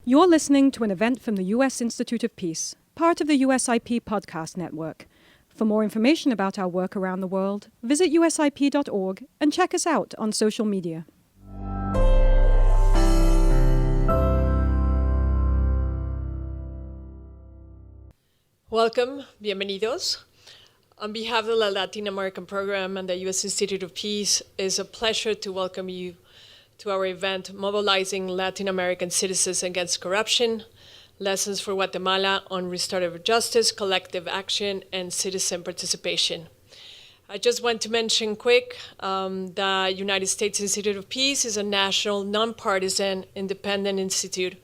You're listening to an event from the U.S. Institute of Peace, part of the USIP podcast network. For more information about our work around the world, visit usip.org and check us out on social media. Welcome, bienvenidos. On behalf of the Latin American Program and the U.S. Institute of Peace, it's a pleasure to welcome you to our event, Mobilizing Latin American Citizens Against Corruption, Lessons for Guatemala on Restorative Justice, Collective Action, and Citizen Participation. I just want to mention quick, the United States Institute of Peace is a national, nonpartisan, independent institute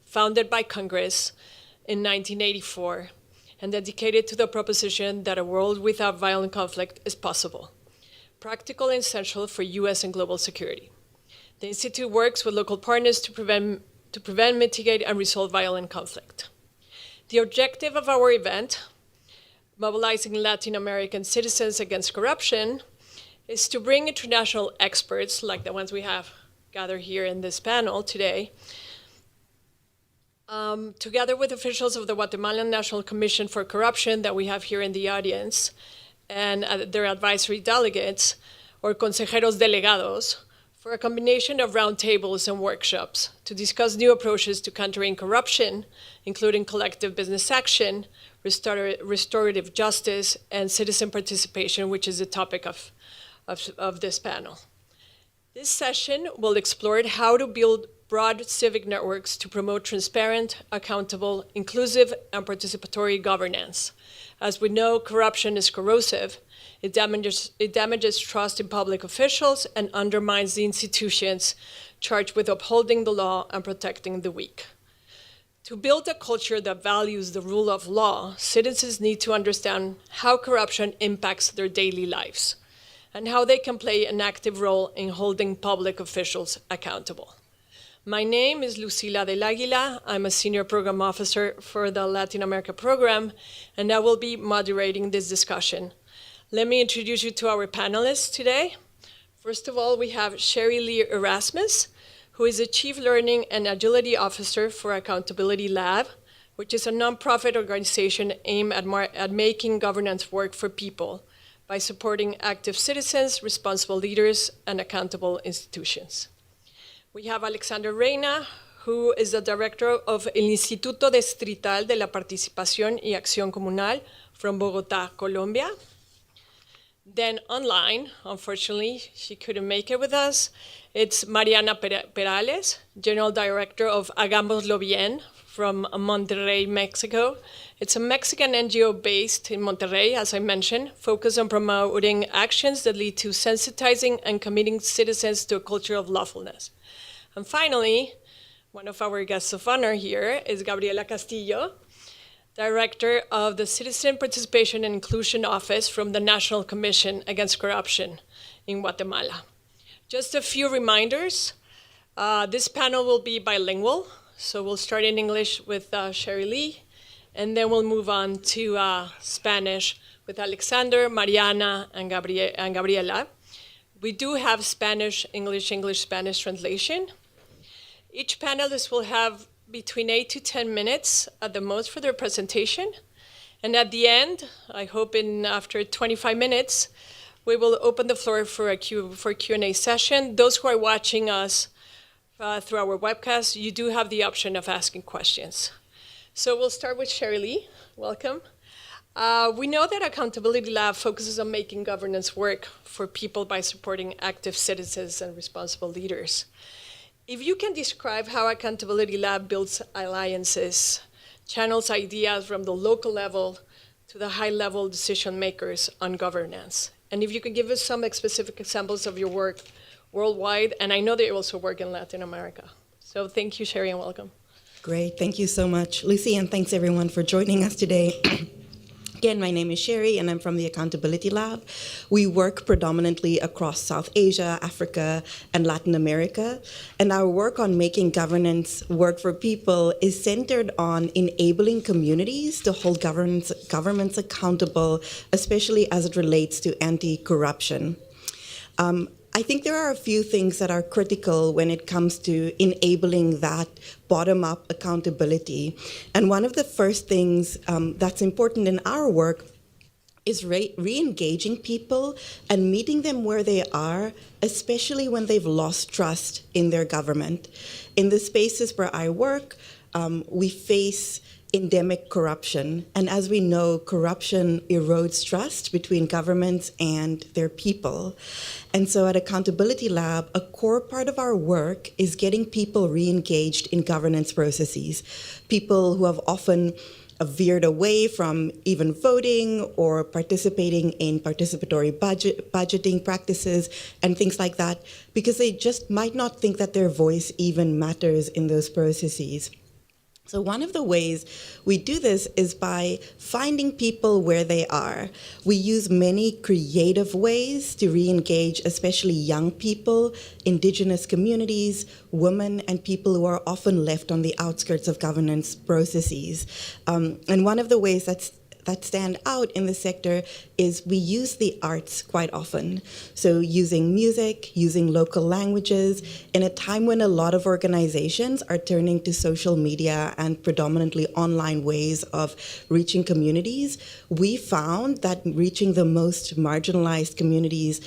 founded by Congress in 1984 and dedicated to the proposition that a world without violent conflict is possible, practical and essential for U.S. and global security. The Institute works with local partners to prevent, mitigate, and resolve violent conflict. The objective of our event, Mobilizing Latin American Citizens Against Corruption, is to bring international experts, like the ones we have gathered here in this panel today, together with officials of the Guatemalan National Commission for Corruption that we have here in the audience, and their advisory delegates, or consejeros delegados, for a combination of roundtables and workshops to discuss new approaches to countering corruption, including collective business action, restorative justice, and citizen participation, which is the topic of this panel. This session will explore how to build broad civic networks to promote transparent, accountable, inclusive, and participatory governance. As we know, corruption is corrosive. It damages trust in public officials and undermines the institutions charged with upholding the law and protecting the weak. To build a culture that values the rule of law, citizens need to understand how corruption impacts their daily lives and how they can play an active role in holding public officials accountable. My name is Lucila del Aguila. I'm a senior program officer for the Latin America program, and I will be moderating this discussion. Let me introduce you to our panelists today. First of all, we have Cheri-Leigh Erasmus, who is the Chief Learning and Agility Officer for Accountability Lab, which is a nonprofit organization aimed at making governance work for people by supporting active citizens, responsible leaders, and accountable institutions. We have Alexander Reina, who is the director of El Instituto Distrital de la Participación y Acción Comunal from Bogotá, Colombia. Then online, unfortunately, she couldn't make it with us. It's Mariana Perales, General Director of Hagámoslo Bien from Monterrey, Mexico. It's a Mexican NGO based in Monterrey, as I mentioned, focused on promoting actions that lead to sensitizing and committing citizens to a culture of lawfulness. And finally, one of our guests of honor here is Gabriela Castillo, Director of the Citizen Participation and Inclusion Office from the National Commission Against Corruption in Guatemala. Just a few reminders. This panel will be bilingual, so we'll start in English with Cheri-Leigh, and then we'll move on to Spanish with Alexander, Mariana, and Gabriela. We do have Spanish, English, Spanish translation. Each panelist will have between 8 to 10 minutes at the most for their presentation. And at the end, I hope after 25 minutes, we will open the floor for a Q&A session. Those who are watching us through our webcast, you do have the option of asking questions. So we'll start with Cheri-Leigh. Welcome. We know that Accountability Lab focuses on making governance work for people by supporting active citizens and responsible leaders. If you can describe how Accountability Lab builds alliances, channels ideas from the local level to the high-level decision makers on governance, and if you can give us some specific examples of your work worldwide, and I know that you also work in Latin America. So thank you, Cheri, and welcome. Great, thank you so much, Lucy, and thanks everyone for joining us today. Again, my name is Cheri, and I'm from the Accountability Lab. We work predominantly across South Asia, Africa, and Latin America. And our work on making governance work for people is centered on enabling communities to hold governments accountable, especially as it relates to anti-corruption. I think there are a few things that are critical when it comes to enabling that bottom-up accountability. And one of the first things that's important in our work is re-engaging people and meeting them where they are, especially when they've lost trust in their government. In the spaces where I work, we face endemic corruption. And as we know, corruption erodes trust between governments and their people. And so at Accountability Lab, a core part of our work is getting people re-engaged in governance processes. People who have often veered away from even voting or participating in participatory budgeting practices and things like that, because they just might not think that their voice even matters in those processes. So one of the ways we do this is by finding people where they are. We use many creative ways to re-engage, especially young people, indigenous communities, women, and people who are often left on the outskirts of governance processes. And one of the ways that stand out in the sector is we use the arts quite often. So using music, using local languages, in a time when a lot of organizations are turning to social media and predominantly online ways of reaching communities, we found that reaching the most marginalized communities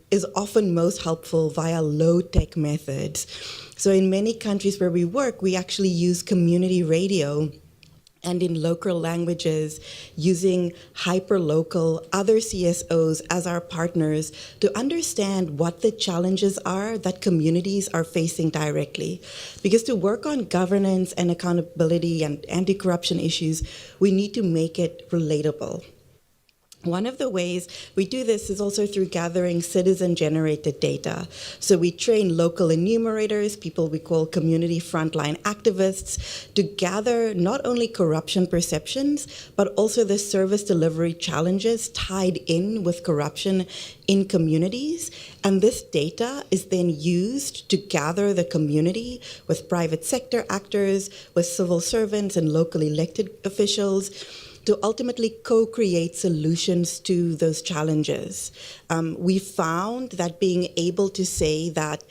is often most helpful via low-tech methods. So in many countries where we work, we actually use community radio and in local languages, using hyper-local other CSOs as our partners to understand what the challenges are that communities are facing directly. Because to work on governance and accountability and anti-corruption issues, we need to make it relatable. One of the ways we do this is also through gathering citizen-generated data. So we train local enumerators, people we call community frontline activists, to gather not only corruption perceptions, but also the service delivery challenges tied in with corruption in communities. And this data is then used to gather the community with private sector actors, with civil servants and local elected officials, to ultimately co-create solutions to those challenges. We found that being able to say that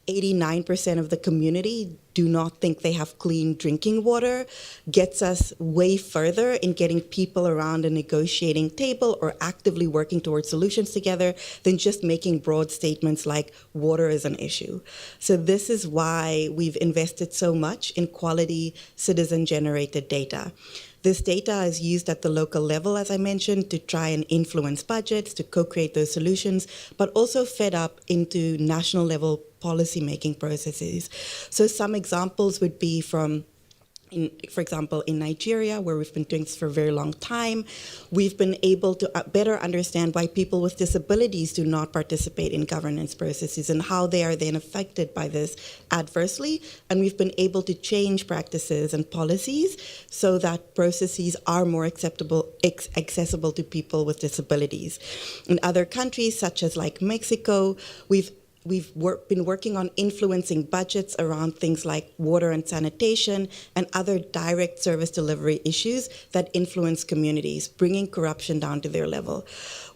89% of the community do not think they have clean drinking water gets us way further in getting people around a negotiating table or actively working towards solutions together than just making broad statements like water is an issue. So this is why we've invested so much in quality citizen-generated data. This data is used at the local level, as I mentioned, to try and influence budgets, to co-create those solutions, but also fed up into national level policy-making processes. So some examples would be from, for example, in Nigeria, where we've been doing this for a very long time, we've been able to better understand why people with disabilities do not participate in governance processes and how they are then affected by this adversely. And we've been able to change practices and policies so that processes are more accessible to people with disabilities. In other countries, such as like Mexico, we've been working on influencing budgets around things like water and sanitation and other direct service delivery issues that influence communities, bringing corruption down to their level.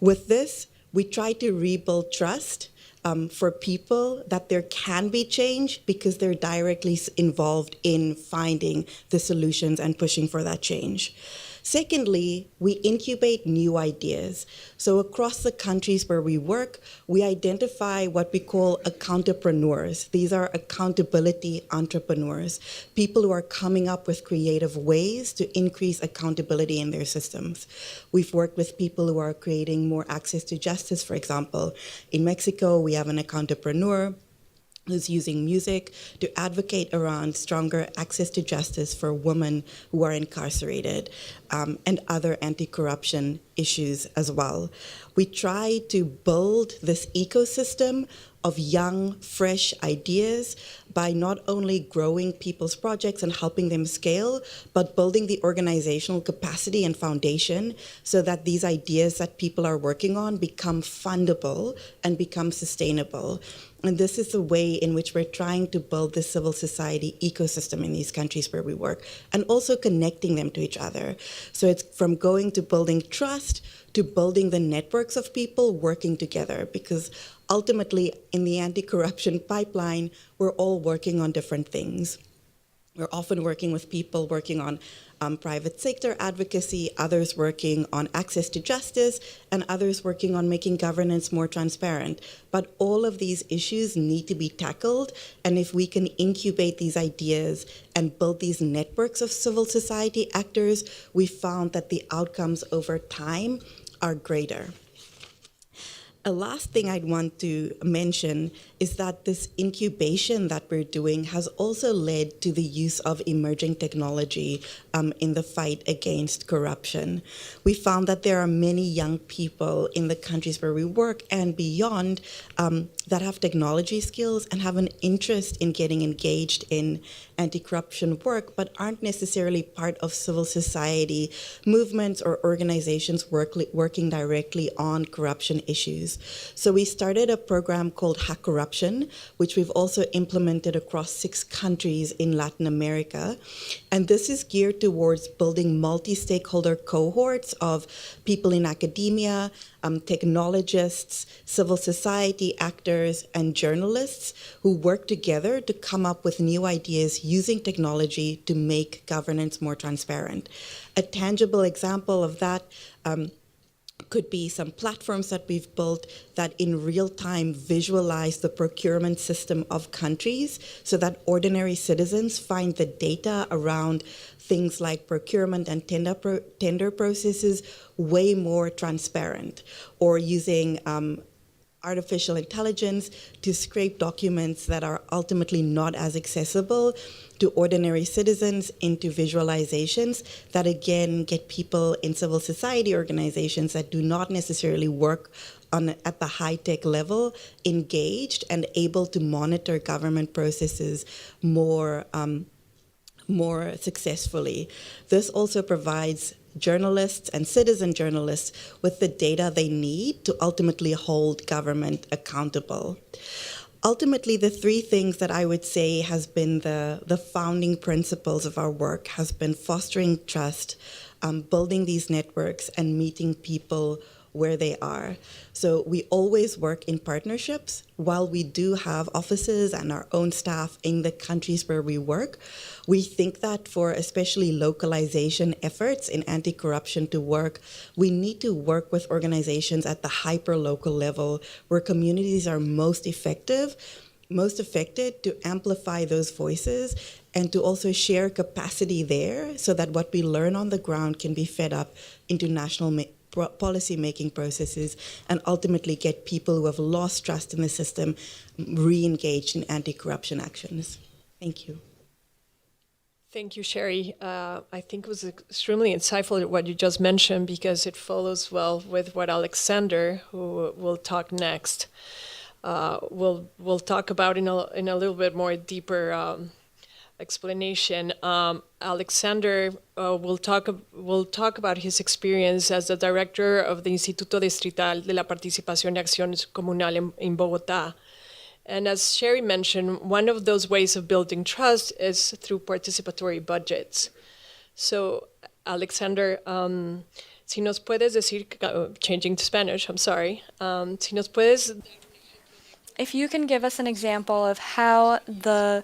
With this, we try to rebuild trust for people that there can be change because they're directly involved in finding the solutions and pushing for that change. Secondly, we incubate new ideas. So across the countries where we work, we identify what we call accountapreneurs. These are accountability entrepreneurs, people who are coming up with creative ways to increase accountability in their systems. We've worked with people who are creating more access to justice, for example. In Mexico, we have an accountapreneur who's using music to advocate around stronger access to justice for women who are incarcerated, and other anti-corruption issues as well. We try to build this ecosystem of young, fresh ideas by not only growing people's projects and helping them scale, but building the organizational capacity and foundation so that these ideas that people are working on become fundable and become sustainable. And this is the way in which we're trying to build the civil society ecosystem in these countries where we work, and also connecting them to each other. So it's from going to building trust to building the networks of people working together, because ultimately, in the anti-corruption pipeline, we're all working on different things. We're often working with people working on private sector advocacy, others working on access to justice, and others working on making governance more transparent. But all of these issues need to be tackled, and if we can incubate these ideas and build these networks of civil society actors, we found that the outcomes over time are greater. A last thing I'd want to mention is that this incubation that we're doing has also led to the use of emerging technology in the fight against corruption. We found that there are many young people in the countries where we work and beyond that have technology skills and have an interest in getting engaged in anti-corruption work, but aren't necessarily part of civil society movements or organizations working directly on corruption issues. So we started a program called Hack Corruption, which we've also implemented across 6 countries in Latin America. And this is geared towards building multi-stakeholder cohorts of people in academia, technologists, civil society actors, and journalists who work together to come up with new ideas using technology to make governance more transparent. A tangible example of that could be some platforms that we've built that in real time visualize the procurement system of countries so that ordinary citizens find the data around things like procurement and tender processes way more transparent, or using artificial intelligence to scrape documents that are ultimately not as accessible to ordinary citizens into visualizations that again get people in civil society organizations that do not necessarily work at the high-tech level engaged and able to monitor government processes more successfully. This also provides journalists and citizen journalists with the data they need to ultimately hold government accountable. Ultimately, the 3 things that I would say has been the founding principles of our work has been fostering trust, building these networks, and meeting people where they are. So we always work in partnerships. While we do have offices and our own staff in the countries where we work, we think that for especially localization efforts in anti-corruption to work, we need to work with organizations at the hyper-local level where communities are most affected to amplify those voices and to also share capacity there so that what we learn on the ground can be fed up into national policy-making processes and ultimately get people who have lost trust in the system re-engaged in anti-corruption actions. Thank you. Thank you, Cheri. I think it was extremely insightful what you just mentioned because it follows well with what Alexander, who will talk next, will talk about in a little bit more deeper explanation. Alexander will talk about his experience as the director of the Instituto Distrital de la Participación y Acción Comunal in Bogotá. And as Cheri mentioned, one of those ways of building trust is through participatory budgets. So, Alexander, si nos puedes decir, changing to Spanish, I'm sorry, si nos puedes... If you can give us an example of how the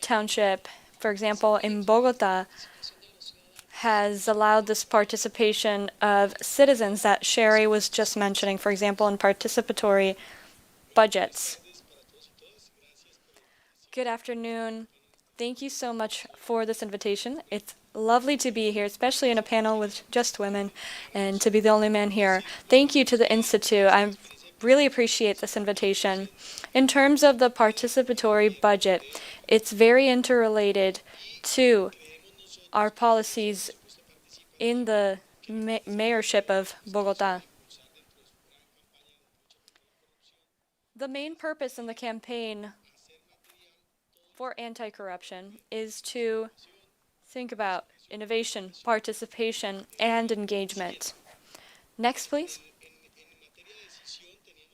township, for example, in Bogota, has allowed this participation of citizens that Cheri was just mentioning, for example, in participatory budgets. Good afternoon. Thank you so much for this invitation. It's lovely to be here, especially in a panel with just women, and to be the only man here. Thank you to the Institute. I really appreciate this invitation. In terms of the participatory budget, it's very interrelated to our policies in the mayorship of Bogota. The main purpose in the campaign for anti-corruption is to think about innovation, participation, and engagement. Next, please.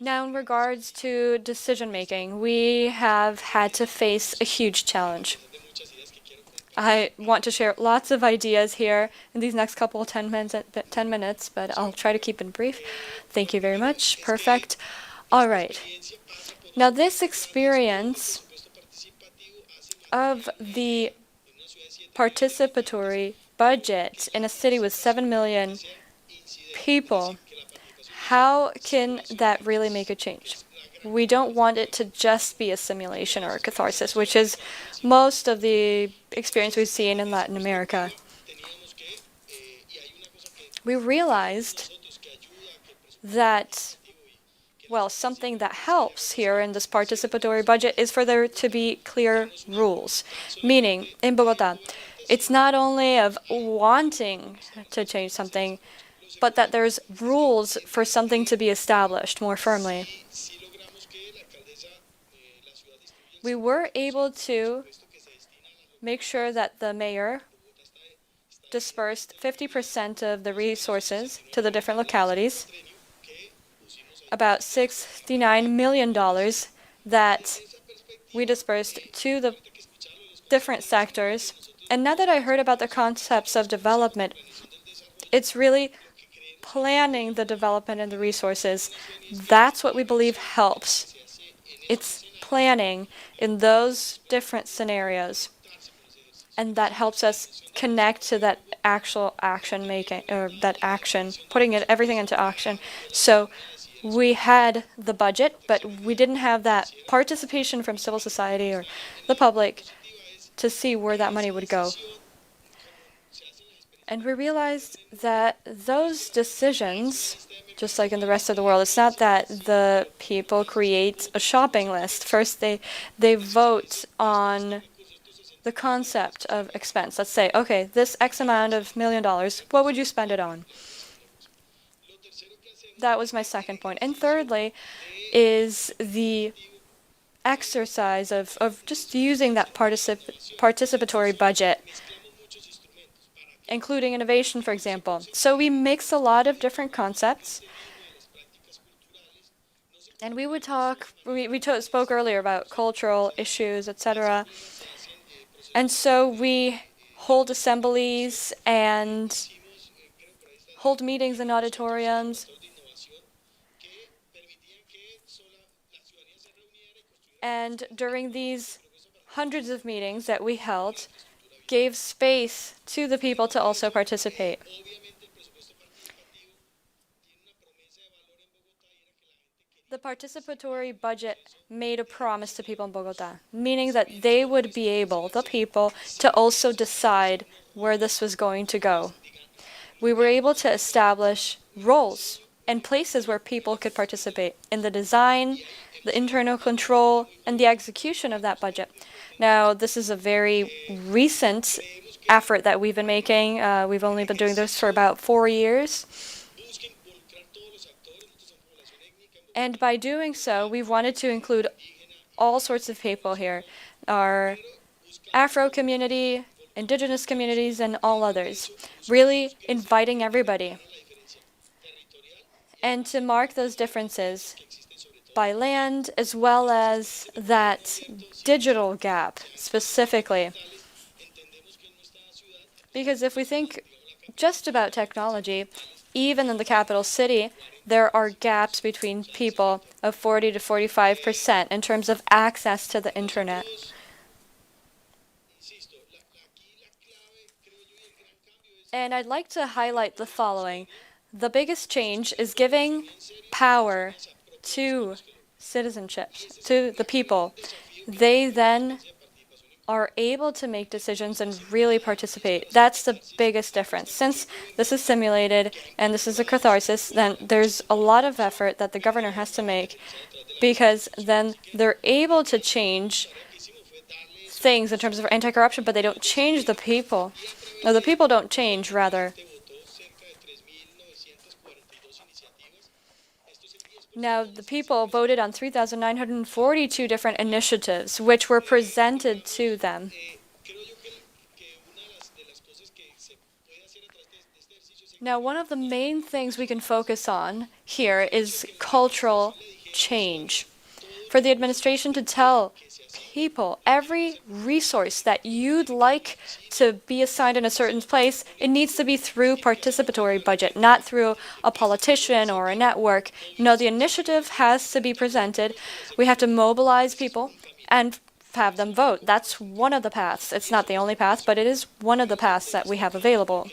Now, in regards to decision-making, we have had to face a huge challenge. I want to share lots of ideas here in these next couple of 10 minutes, but I'll try to keep it brief. Thank you very much. Perfect. All right. Now, this experience of the participatory budget in a city with 7 million people, how can that really make a change? We don't want it to just be a simulation or a catharsis, which is most of the experience we've seen in Latin America. We realized that, well, something that helps here in this participatory budget is for there to be clear rules. Meaning, in Bogota, it's not only of wanting to change something, but that there's rules for something to be established more firmly. We were able to make sure that the mayor dispersed 50% of the resources to the different localities, about $69 million that we dispersed to the different sectors. And now that I heard about the concepts of development, it's really planning the development and the resources. That's what we believe helps. It's planning in those different scenarios. And that helps us connect to that actual action making, or that action, putting everything into action. So we had the budget, but we didn't have that participation from civil society or the public to see where that money would go. And we realized that those decisions, just like in the rest of the world, it's not that the people create a shopping list. First, they vote on the concept of expense. Let's say, okay, this X amount of $1 million, what would you spend it on? That was my second point. And thirdly is the exercise of just using that participatory budget, including innovation, for example. So we mix a lot of different concepts. And we would talk, we spoke earlier about cultural issues, etc. And so we hold assemblies and hold meetings in auditoriums. And during these hundreds of meetings that we held, gave space to the people to also participate. The participatory budget made a promise to people in Bogota, meaning that they would be able, the people, to also decide where this was going to go. We were able to establish roles and places where people could participate in the design, the internal control, and the execution of that budget. Now, this is a very recent effort that we've been making. We've only been doing this for about 4 years. And by doing so, we've wanted to include all sorts of people here. Our Afro community, indigenous communities, and all others. Really inviting everybody. And to mark those differences by land, as well as that digital gap specifically. Because if we think just about technology, even in the capital city, there are gaps between people of 40 to 45% in terms of access to the internet. And I'd like to highlight the following. The biggest change is giving power to citizenship, to the people. They then are able to make decisions and really participate. That's the biggest difference. Since this is simulated and this is a catharsis, then there's a lot of effort that the governor has to make, because then they're able to change things in terms of anti-corruption, but they don't change the people. No, the people don't change, rather. Now, the people voted on 3,942 different initiatives, which were presented to them. Now, one of the main things we can focus on here is cultural change. For the administration to tell people, every resource that you'd like to be assigned in a certain place, it needs to be through participatory budget, not through a politician or a network. No, the initiative has to be presented. We have to mobilize people and have them vote. That's one of the paths. It's not the only path, but it is one of the paths that we have available.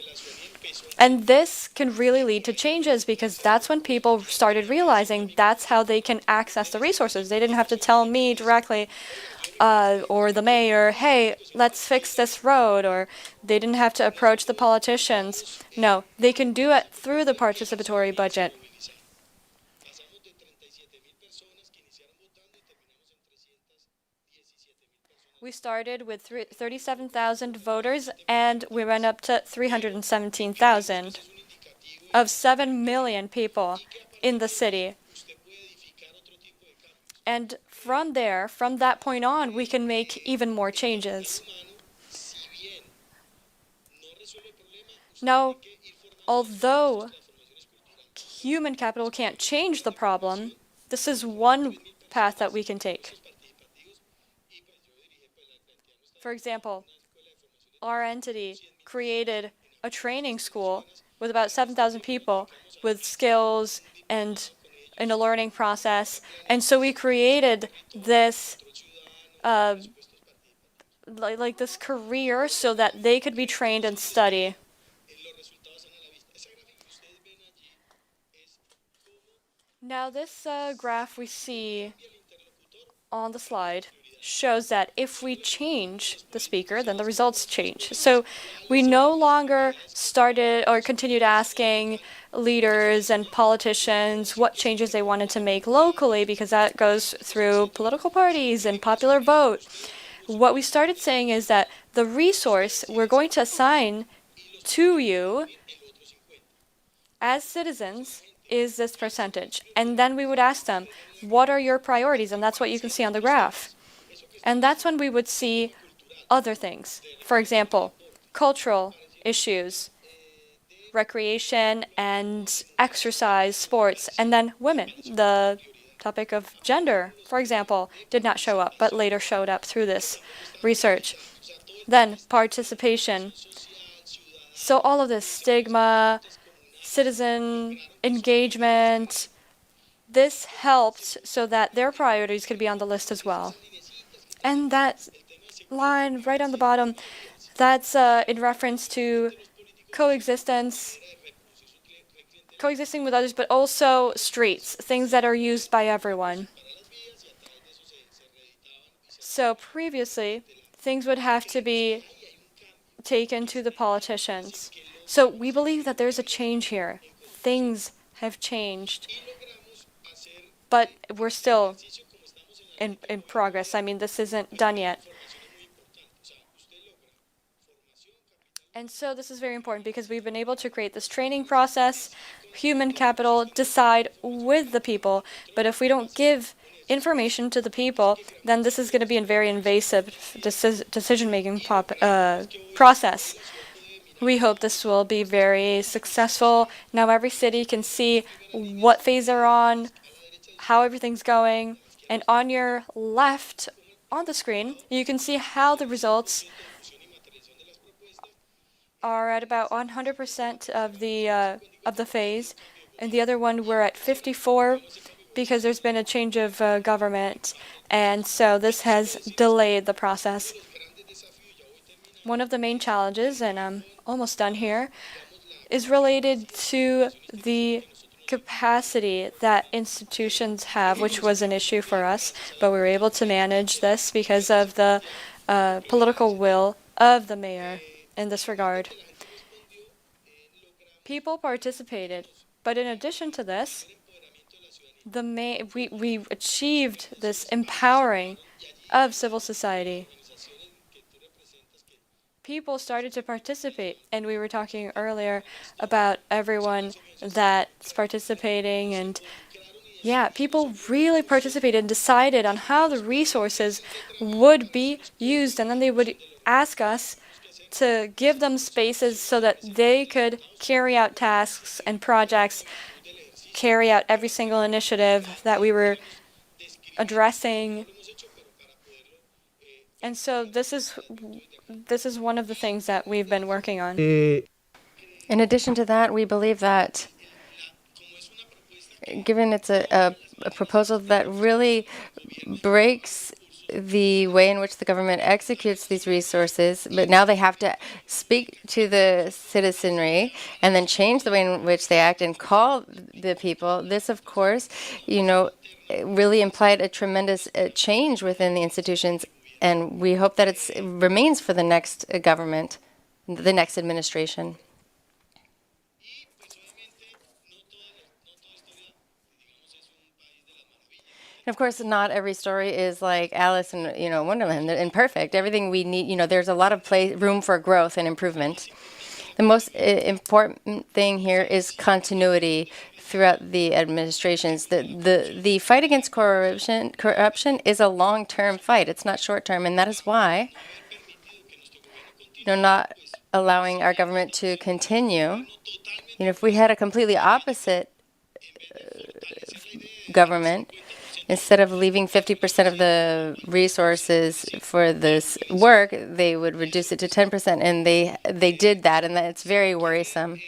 And this can really lead to changes because that's when people started realizing that's how they can access the resources. They didn't have to tell me directly or the mayor, hey, let's fix this road, or they didn't have to approach the politicians. No, they can do it through the participatory budget. We started with 37,000 voters, and we went up to 317,000 of 7 million people in the city. And from there, from that point on, we can make even more changes. Now, although human capital can't change the problem, this is one path that we can take. For example, our entity created a training school with about 7,000 people with skills and in a learning process. And so we created this like this career so that they could be trained and study. Now this graph we see on the slide shows that if we change the speaker, then the results change. So we no longer started or continued asking leaders and politicians what changes they wanted to make locally, because that goes through political parties and popular vote. What we started saying is that the resource we're going to assign to you as citizens is this percentage. And then we would ask them, what are your priorities? And that's what you can see on the graph. And that's when we would see other things. For example, cultural issues, recreation and exercise, sports, and then women. The topic of gender, for example, did not show up, but later showed up through this research. Then participation. So all of this stigma, citizen engagement, this helped so that their priorities could be on the list as well. And that line right on the bottom, that's in reference to coexisting with others, but also streets, things that are used by everyone. So previously, things would have to be taken to the politicians. So we believe that there's a change here. Things have changed, but we're still in progress. I mean, this isn't done yet. And so this is very important because we've been able to create this training process, human capital, decide with the people. But if we don't give information to the people, then this is going to be a very invasive decision-making process. We hope this will be very successful. Now every city can see what phase they're on, how everything's going. And on your left on the screen, you can see how the results are at about 100% of the phase, and the other one we're at 54 because there's been a change of government, and so this has delayed the process. One of the main challenges, and I'm almost done here, is related to the capacity that institutions have, which was an issue for us, but we were able to manage this because of the political will of the mayor in this regard. People participated, but in addition to this, we achieved this empowering of civil society. People started to participate, and we were talking earlier about everyone that's participating, and yeah, people really participated and decided on how the resources would be used, and then they would ask us to give them spaces so that they could carry out tasks and projects, carry out every single initiative that we were addressing. And so this is one of the things that we've been working on. In addition to that, we believe that given it's a proposal that really breaks the way in which the government executes these resources, but now they have to speak to the citizenry and then change the way in which they act and call the people. This, of course, really implied a tremendous change within the institutions, and we hope that it remains for the next government, the next administration. And of course, not every story is like Alice in Wonderland and perfect. Everything we need, there's a lot of room for growth and improvement. The most important thing here is continuity throughout the administrations. The fight against corruption is a long-term fight. It's not short-term, and that is why not allowing our government to continue. If we had a completely opposite government, instead of leaving 50% of the resources for this work, they would reduce it to 10%, and they did that, and it's very worrisome.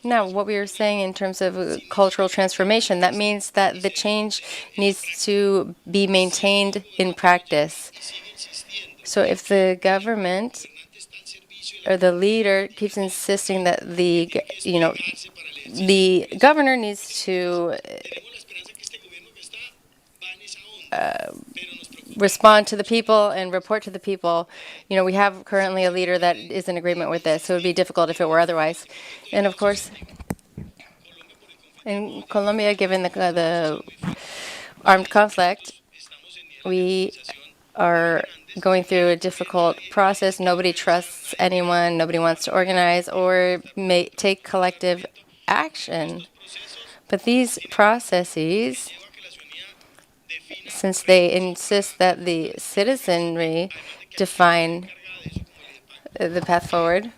Now, what we were saying in terms of cultural transformation, that means that the change needs to be maintained in practice. So if the government or the leader keeps insisting that the governor needs to respond to the people and report to the people. We have currently a leader that is in agreement with this, so it would be difficult if it were otherwise. And of course, in Colombia, given the armed conflict, we are going through a difficult process. Nobody trusts anyone. Nobody wants to organize or take collective action. But these processes, since they insist that the citizenry define the path forward,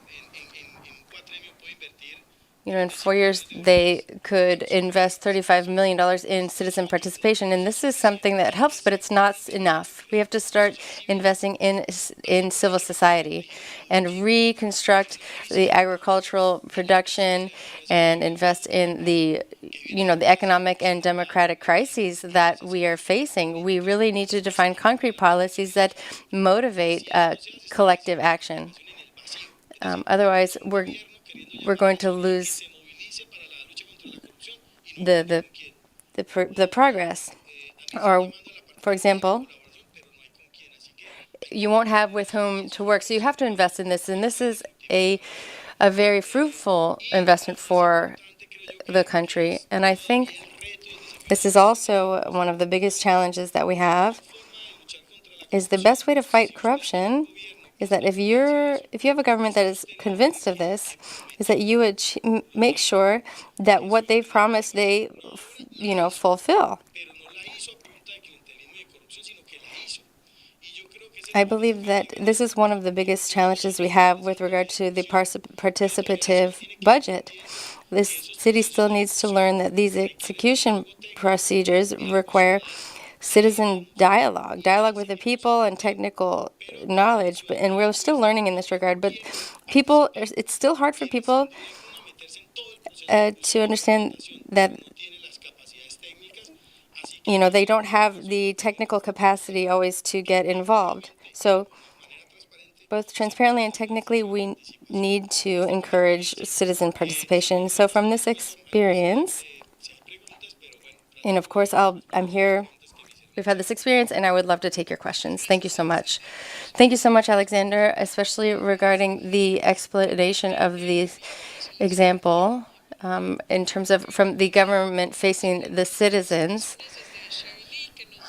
in 4 years, they could invest $35 million in citizen participation. And this is something that helps, but it's not enough. We have to start investing in civil society and reconstruct the agricultural production and invest in the economic and democratic crises that we are facing. We really need to define concrete policies that motivate collective action. Otherwise, we're going to lose the progress. Or, for example, you won't have with whom to work. So you have to invest in this, and this is a very fruitful investment for the country. And I think this is also one of the biggest challenges that we have, is the best way to fight corruption is that if you have a government that is convinced of this, is that you would make sure that what they've promised they, fulfill. I believe that this is one of the biggest challenges we have with regard to the participative budget. This city still needs to learn that these execution procedures require citizen dialogue with the people and technical knowledge, and we're still learning in this regard. But it's still hard for people to understand that they don't have the technical capacity always to get involved. So both transparently and technically, we need to encourage citizen participation. So from this experience, and of course I'm here. We've had this experience, and I would love to take your questions. Thank you so much. Thank you so much, Alexander, especially regarding the explanation of the example in terms of from the government facing the citizens.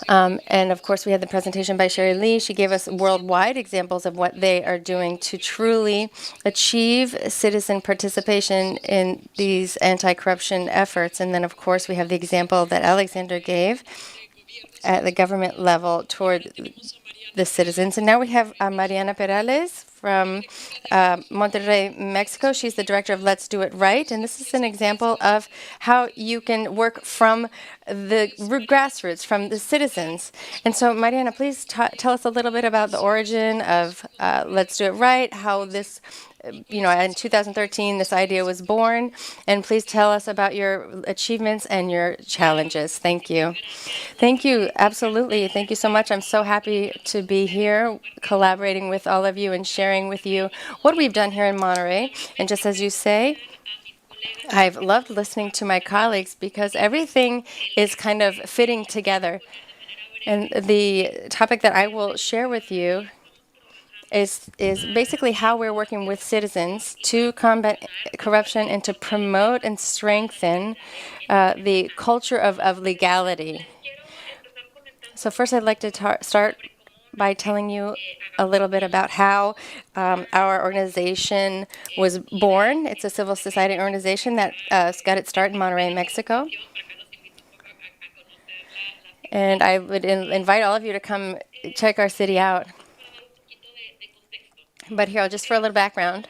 And of course, we had the presentation by Cheri-Leigh. She gave us worldwide examples of what they are doing to truly achieve citizen participation in these anti-corruption efforts. And then, of course, we have the example that Alexander gave at the government level toward the citizens. And now we have Mariana Perales from Monterrey, Mexico. She's the director of Let's Do It Right. And this is an example of how you can work from the grassroots, from the citizens. And so, Mariana, please tell us a little bit about the origin of Let's Do It Right, how this, in 2013, this idea was born. And please tell us about your achievements and your challenges. Thank you. Thank you. Absolutely. Thank you so much. I'm so happy to be here collaborating with all of you and sharing with you what we've done here in Monterey. And just as you say, I've loved listening to my colleagues because everything is kind of fitting together. And the topic that I will share with you is basically how we're working with citizens to combat corruption and to promote and strengthen the culture of legality. So first, I'd like to start by telling you a little bit about how our organization was born. It's a civil society organization that got its start in Monterrey, Mexico. And I would invite all of you to come check our city out. But here, just for a little background,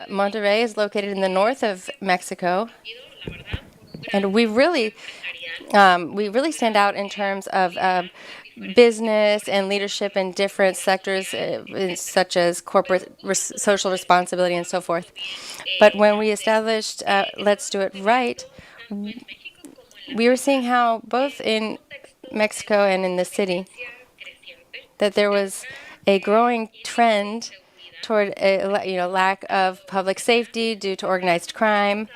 Monterrey is located in the north of Mexico, and we really stand out in terms of business and leadership in different sectors, such as corporate social responsibility and so forth. But when we established Let's Do It Right, we were seeing how both in Mexico and in the city that there was a growing trend toward a lack of public safety due to organized crime.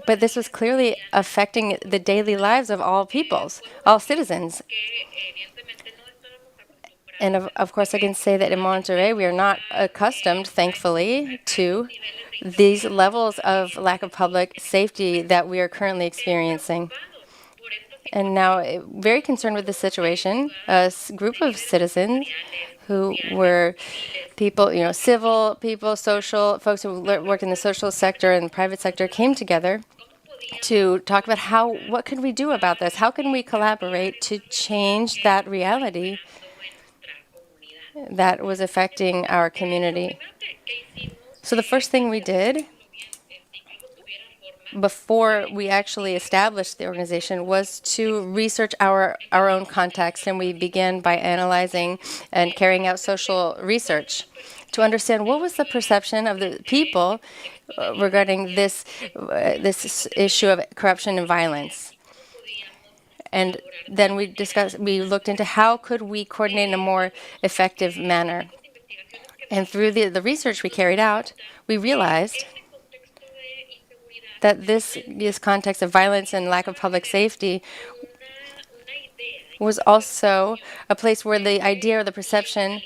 But this was clearly affecting the daily lives of all peoples, all citizens. And of course, I can say that in Monterrey, we are not accustomed, thankfully, to these levels of lack of public safety that we are currently experiencing. And now, very concerned with the situation, a group of citizens who were people, civil people, social folks who worked in the social sector and private sector came together to talk about what could we do about this? How can we collaborate to change that reality that was affecting our community? So the first thing we did before we actually established the organization was to research our own context, and we began by analyzing and carrying out social research to understand what was the perception of the people regarding this issue of corruption and violence. And then we looked into how could we coordinate in a more effective manner. And through the research we carried out, we realized that this context of violence and lack of public safety was also a place where the idea or the perception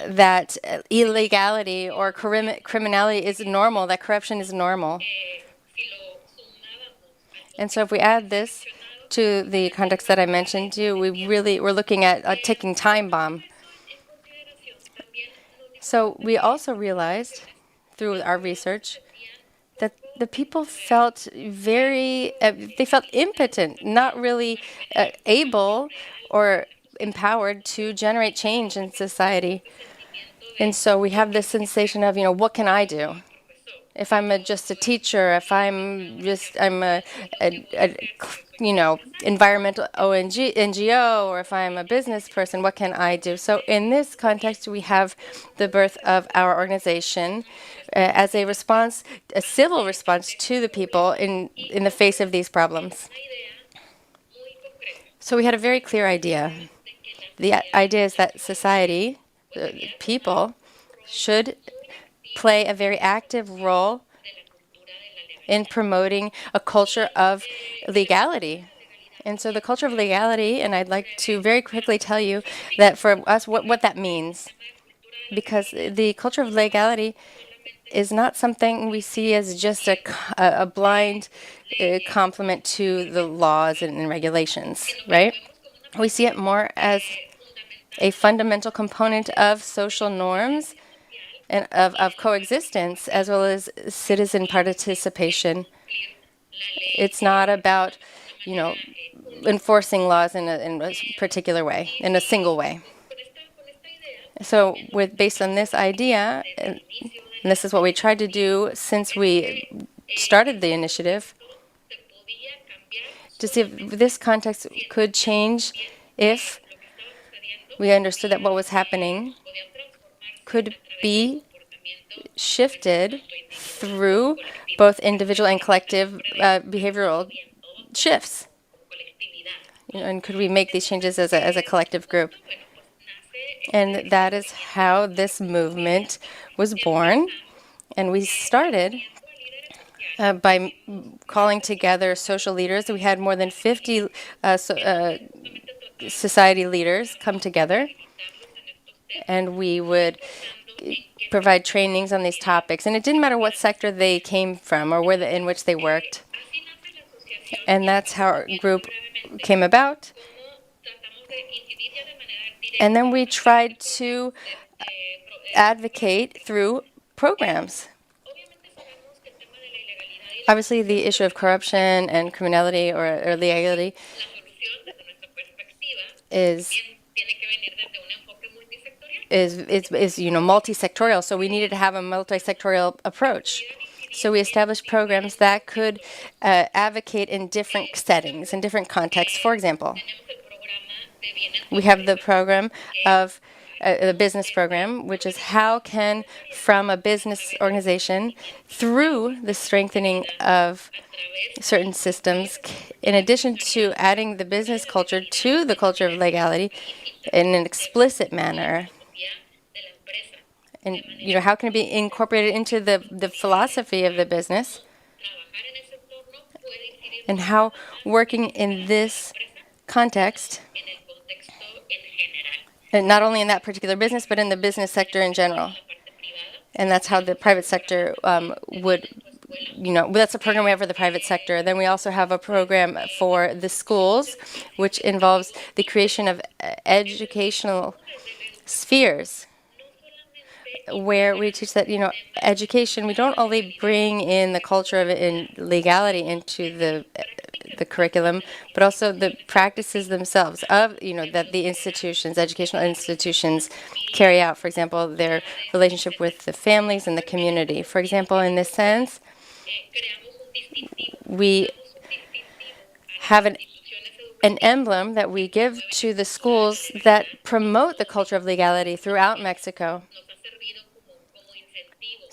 that illegality or criminality is normal, that corruption is normal. And so if we add this to the context that I mentioned to you, we're looking at a ticking time bomb. So we also realized through our research that the people felt they felt impotent, not really able or empowered to generate change in society. And so we have this sensation of, what can I do? If I'm just a teacher, if I'm a environmental NGO, or if I'm a business person, what can I do? So in this context, we have the birth of our organization as a response, a civil response to the people in the face of these problems. So we had a very clear idea. The idea is that society, people, should play a very active role in promoting a culture of legality. And so the culture of legality, and I'd like to very quickly tell you that for us what that means. Because the culture of legality is not something we see as just a blind complement to the laws and regulations, right? We see it more as a fundamental component of social norms and of coexistence, as well as citizen participation. It's not about, enforcing laws in a particular way, in a single way. So based on this idea, and this is what we tried to do since we started the initiative, to see if this context could change if we understood that what was happening could be shifted through both individual and collective behavioral shifts. And could we make these changes as a collective group? And that is how this movement was born. And we started by calling together social leaders. We had more than 50 society leaders come together, and we would provide trainings on these topics. And it didn't matter what sector they came from or in which they worked. And that's how our group came about. And then we tried to advocate through programs. Obviously, the issue of corruption and criminality or legality is multi-sectorial. So we needed to have a multi-sectorial approach. So we established programs that could advocate in different settings, in different contexts. For example, we have the program of the business program, which is how can, from a business organization, through the strengthening of certain systems, in addition to adding the business culture to the culture of legality in an explicit manner, and how can it be incorporated into the philosophy of the business, and how working in this context, and not only in that particular business, but in the business sector in general. And that's how the private sector that's a program we have for the private sector. Then we also have a program for the schools, which involves the creation of educational spheres, where we teach that, education, we don't only bring in the culture of legality into the curriculum, but also the practices themselves of, that the educational institutions carry out. For example, their relationship with the families and the community. For example, in this sense, we have an emblem that we give to the schools that promote the culture of legality throughout Mexico.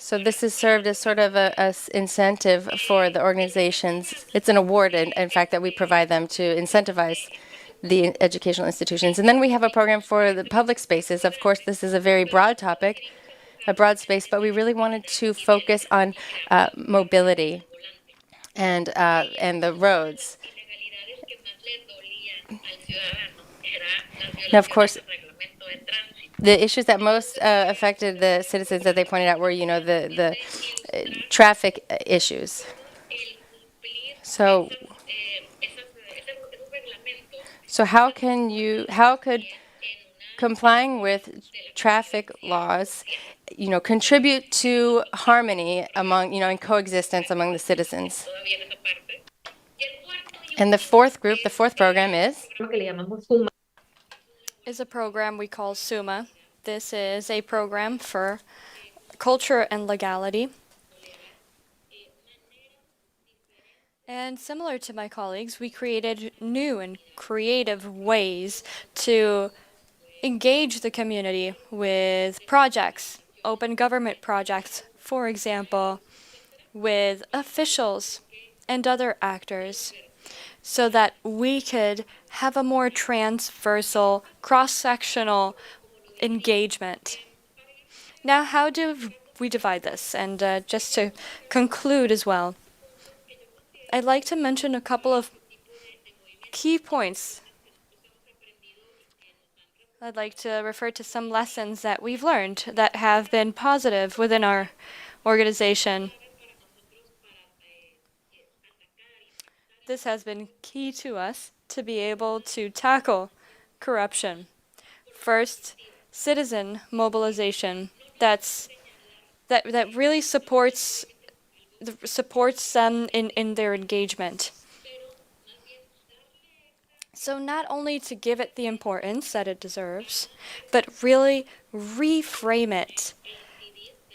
So this has served as sort of a incentive for the organizations. It's an award, in fact, that we provide them to incentivize the educational institutions. And then we have a program for the public spaces. Of course, this is a very broad topic, a broad space, but we really wanted to focus on mobility and the roads. Now, of course, the issues that most affected the citizens that they pointed out were, the traffic issues. So how could complying with traffic laws, contribute to harmony among, and coexistence among the citizens? And the fourth program is a program we call SUMA. This is a program for culture and legality. And similar to my colleagues, we created new and creative ways to engage the community with projects, open government projects, for example, with officials and other actors, so that we could have a more transversal, cross-sectional engagement. Now, how do we divide this? And just to conclude as well, I'd like to mention a couple of key points. I'd like to refer to some lessons that we've learned that have been positive within our organization. This has been key to us to be able to tackle corruption. First, citizen mobilization. That really supports them in their engagement. So not only to give it the importance that it deserves, but really reframe it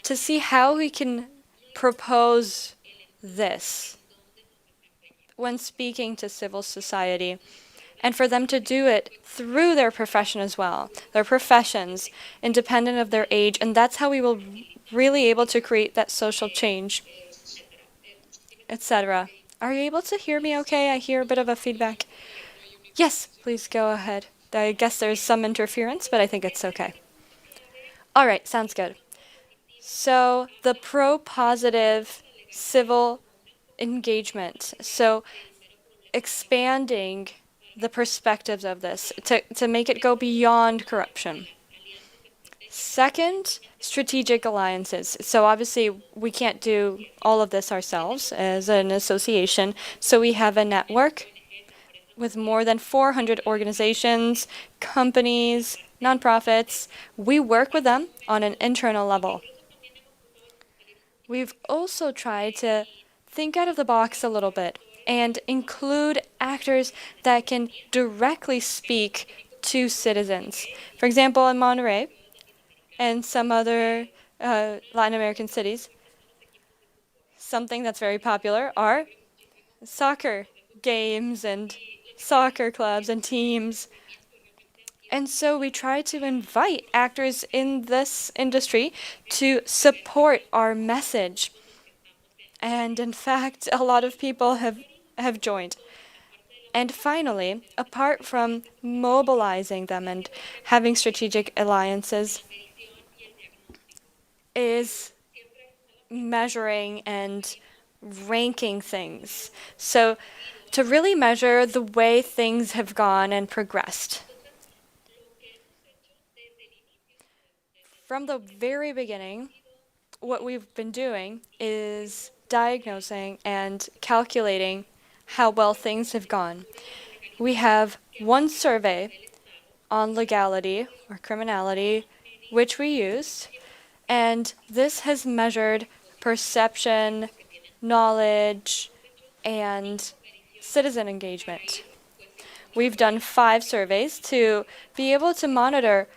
to see how we can propose this when speaking to civil society, and for them to do it through their profession as well, their professions, independent of their age, and that's how we will really able to create that social change, etc. Are you able to hear me okay? I hear a bit of a feedback. Yes, please go ahead. I guess there's some interference, but I think it's okay. All right, sounds good. So the pro-positive civil engagement. So expanding the perspectives of this to make it go beyond corruption. Second, strategic alliances. So obviously we can't do all of this ourselves as an association. So we have a network with more than 400 organizations, companies, nonprofits. We work with them on an internal level. We've also tried to think out of the box a little bit and include actors that can directly speak to citizens. For example, in Monterey and some other Latin American cities, something that's very popular are soccer games and soccer clubs and teams. And so we try to invite actors in this industry to support our message. And in fact, a lot of people have joined. And finally, apart from mobilizing them and having strategic alliances, is measuring and ranking things. So to really measure the way things have gone and progressed. From the very beginning, what we've been doing is diagnosing and calculating how well things have gone. We have one survey on legality or criminality, which we used, and this has measured perception, knowledge, and citizen engagement. We've done 5 surveys to be able to monitor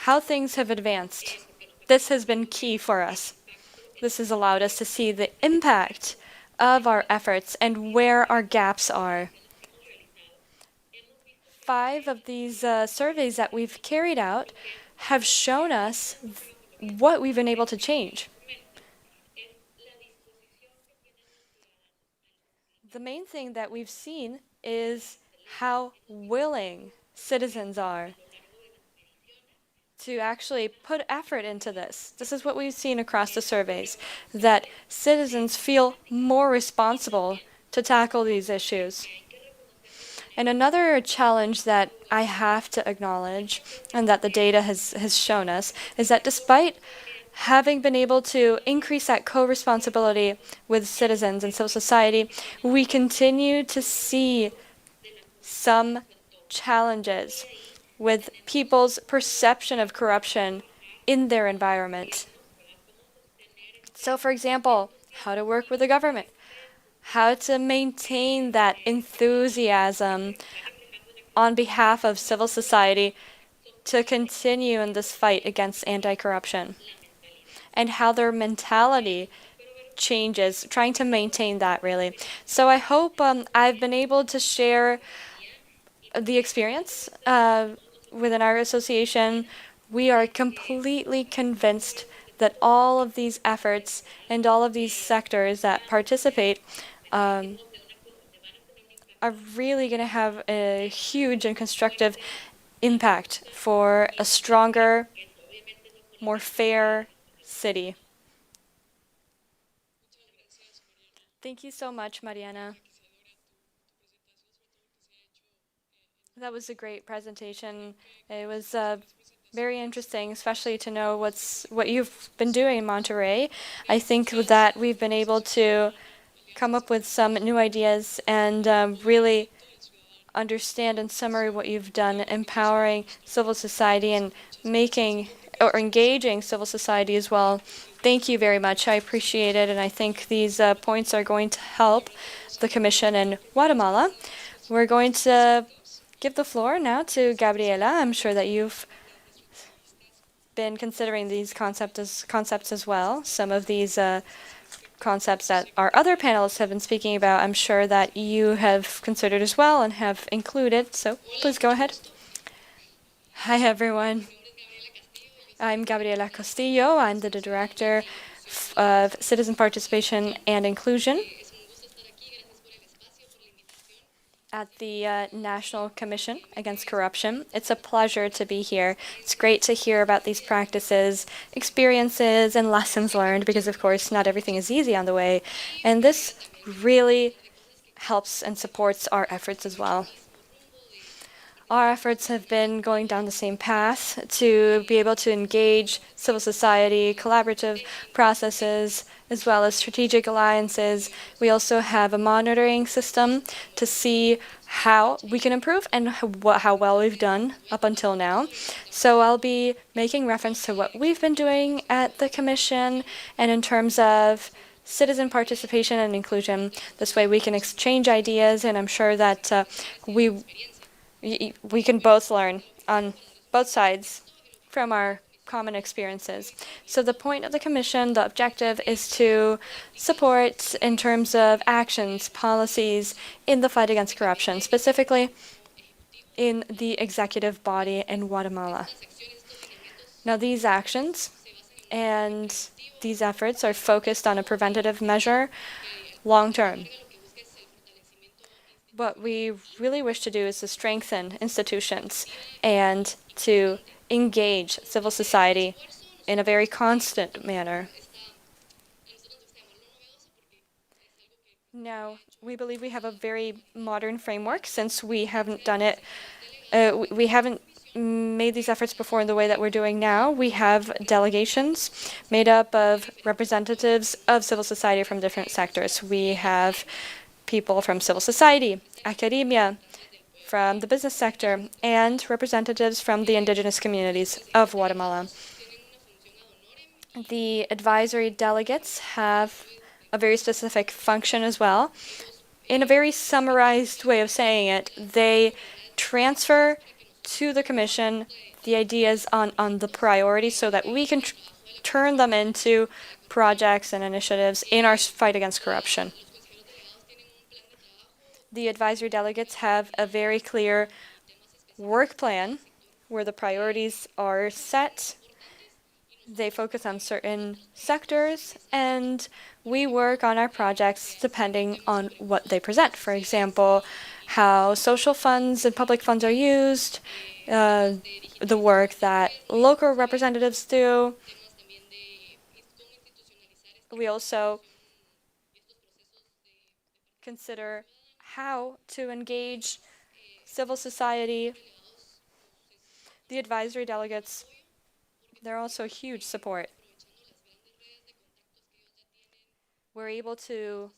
how things have advanced. This has been key for us. This has allowed us to see the impact of our efforts and where our gaps are. 5 of these surveys that we've carried out have shown us what we've been able to change. The main thing that we've seen is how willing citizens are to actually put effort into this. This is what we've seen across the surveys, that citizens feel more responsible to tackle these issues. And another challenge that I have to acknowledge, and that the data has shown us, is that despite having been able to increase that co-responsibility with citizens and civil society, we continue to see some challenges with people's perception of corruption in their environment. So, for example, how to work with the government, how to maintain that enthusiasm on behalf of civil society to continue in this fight against anti-corruption, and how their mentality changes, trying to maintain that really. So I hope I've been able to share the experience within our association. We are completely convinced that all of these efforts and all of these sectors that participate are really going to have a huge and constructive impact for a stronger, more fair city. Thank you so much, Mariana. That was a great presentation. It was very interesting, especially to know what you've been doing in Monterey. I think with that we've been able to come up with some new ideas and really understand in summary what you've done, empowering civil society and making or engaging civil society as well. Thank you very much. I appreciate it, and I think these points are going to help the Commission in Guatemala. We're going to give the floor now to Gabriela. I'm sure that you've been considering these concepts as well. Some of these concepts that our other panelists have been speaking about, I'm sure that you have considered as well and have included. So please go ahead. Hi, everyone. I'm Gabriela Castillo. I'm the Director of Citizen Participation and Inclusion at the National Commission Against Corruption. It's a pleasure to be here. It's great to hear about these practices, experiences, and lessons learned because, of course, not everything is easy on the way. And this really helps and supports our efforts as well. Our efforts have been going down the same path to be able to engage civil society, collaborative processes, as well as strategic alliances. We also have a monitoring system to see how we can improve and how well we've done up until now. So I'll be making reference to what we've been doing at the Commission and in terms of citizen participation and inclusion. This way we can exchange ideas, and I'm sure that we can both learn on both sides from our common experiences. So the point of the Commission, the objective, is to support in terms of actions, policies in the fight against corruption, specifically in the executive body in Guatemala. Now these actions and these efforts are focused on a preventative measure long term. What we really wish to do is to strengthen institutions and to engage civil society in a very constant manner. Now, we believe we have a very modern framework since we haven't done it, we haven't made these efforts before in the way that we're doing now. We have delegations made up of representatives of civil society from different sectors. We have people from civil society, academia, from the business sector, and representatives from the indigenous communities of Guatemala. The advisory delegates have a very specific function as well. In a very summarized way of saying it, they transfer to the Commission the ideas on the priorities so that we can turn them into projects and initiatives in our fight against corruption. The advisory delegates have a very clear work plan where the priorities are set. They focus on certain sectors, and we work on our projects depending on what they present. For example, how social funds and public funds are used, the work that local representatives do. We also consider how to engage civil society. The advisory delegates, they're also a huge support. We're able to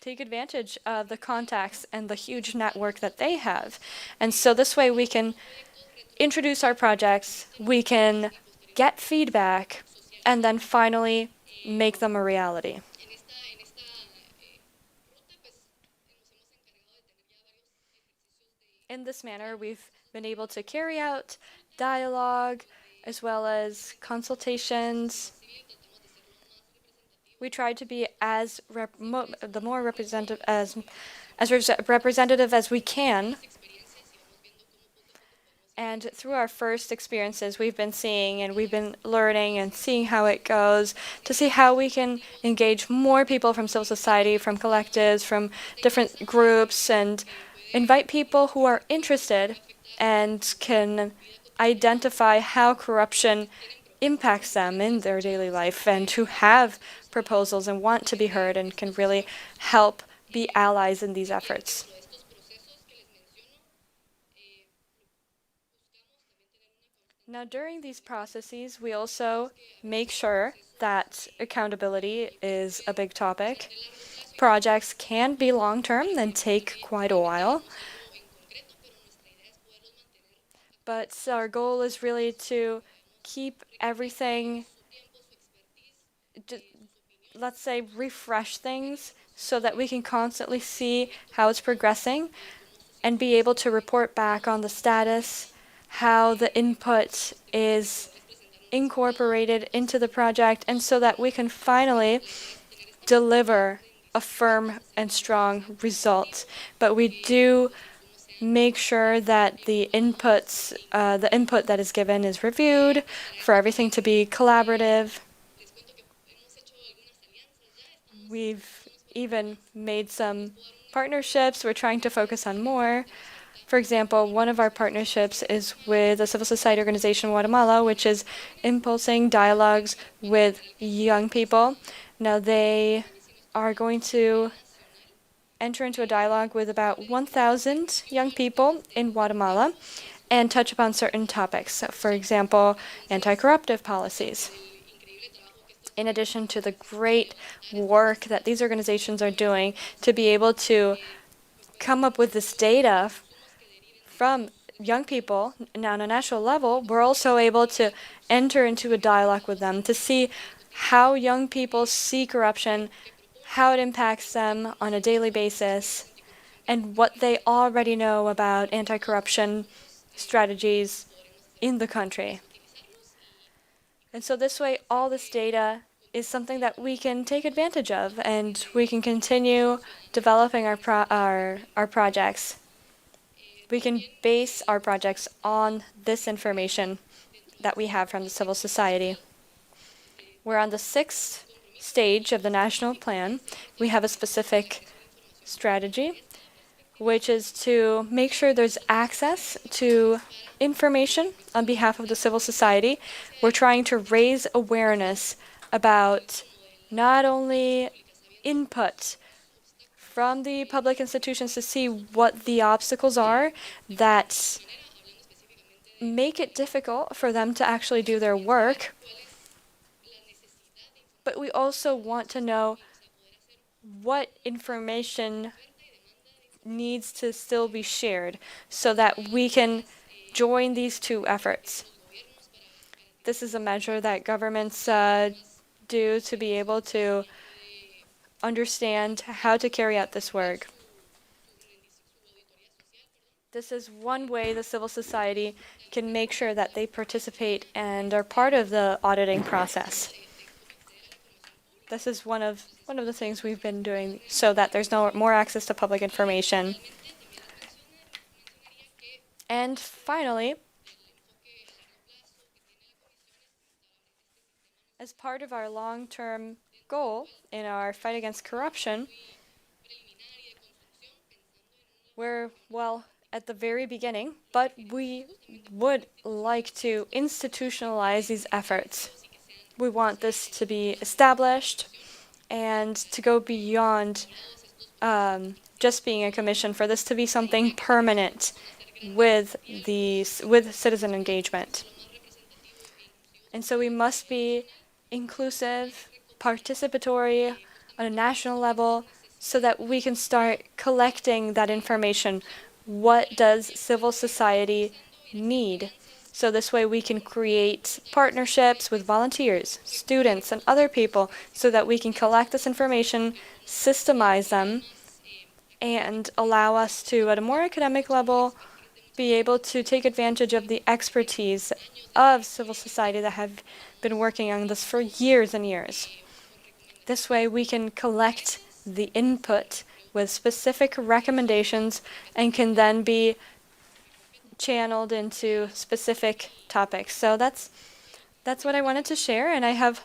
take advantage of the contacts and the huge network that they have. And so this way we can introduce our projects, we can get feedback, and then finally make them a reality. In this manner, we've been able to carry out dialogue as well as consultations. We tried to be as representative as we can. And through our first experiences, we've been seeing and we've been learning and seeing how it goes to see how we can engage more people from civil society, from collectives, from different groups, and invite people who are interested and can identify how corruption impacts them in their daily life, and who have proposals and want to be heard and can really help be allies in these efforts. Now, during these processes, we also make sure that accountability is a big topic. Projects can be long-term and take quite a while. But our goal is really to keep everything, let's say, refresh things so that we can constantly see how it's progressing. and be able to report back on the status, how the input is incorporated into the project, and so that we can finally deliver a firm and strong result. But we do make sure that the input that is given is reviewed, for everything to be collaborative. We've even made some partnerships. We're trying to focus on more. For example, one of our partnerships is with a civil society organization in Guatemala, which is impulsing dialogues with young people. Now, they are going to enter into a dialogue with about 1,000 young people in Guatemala and touch upon certain topics. For example, anti-corruptive policies. In addition to the great work that these organizations are doing to be able to come up with this data from young people now on a national level, we're also able to enter into a dialogue with them to see how young people see corruption, how it impacts them on a daily basis, and what they already know about anti-corruption strategies in the country. And so this way, all this data is something that we can take advantage of, and we can continue developing our projects. We can base our projects on this information that we have from the civil society. We're on the 6th stage of the national plan. We have a specific strategy, which is to make sure there's access to information on behalf of the civil society. We're trying to raise awareness about not only input from the public institutions to see what the obstacles are that make it difficult for them to actually do their work, but we also want to know what information needs to still be shared so that we can join these two efforts. This is a measure that governments do to be able to understand how to carry out this work. This is one way the civil society can make sure that they participate and are part of the auditing process. This is one of the things we've been doing so that there's more access to public information. And finally, as part of our long-term goal in our fight against corruption, we're, well, at the very beginning, but we would like to institutionalize these efforts. We want this to be established and to go beyond just being a commission, for this to be something permanent with citizen engagement. And so we must be inclusive, participatory on a national level so that we can start collecting that information. What does civil society need? So this way we can create partnerships with volunteers, students, and other people so that we can collect this information, systemize them, and allow us to, at a more academic level, be able to take advantage of the expertise of civil society that have been working on this for years and years. This way we can collect the input with specific recommendations and can then be channeled into specific topics. So that's what I wanted to share, and I have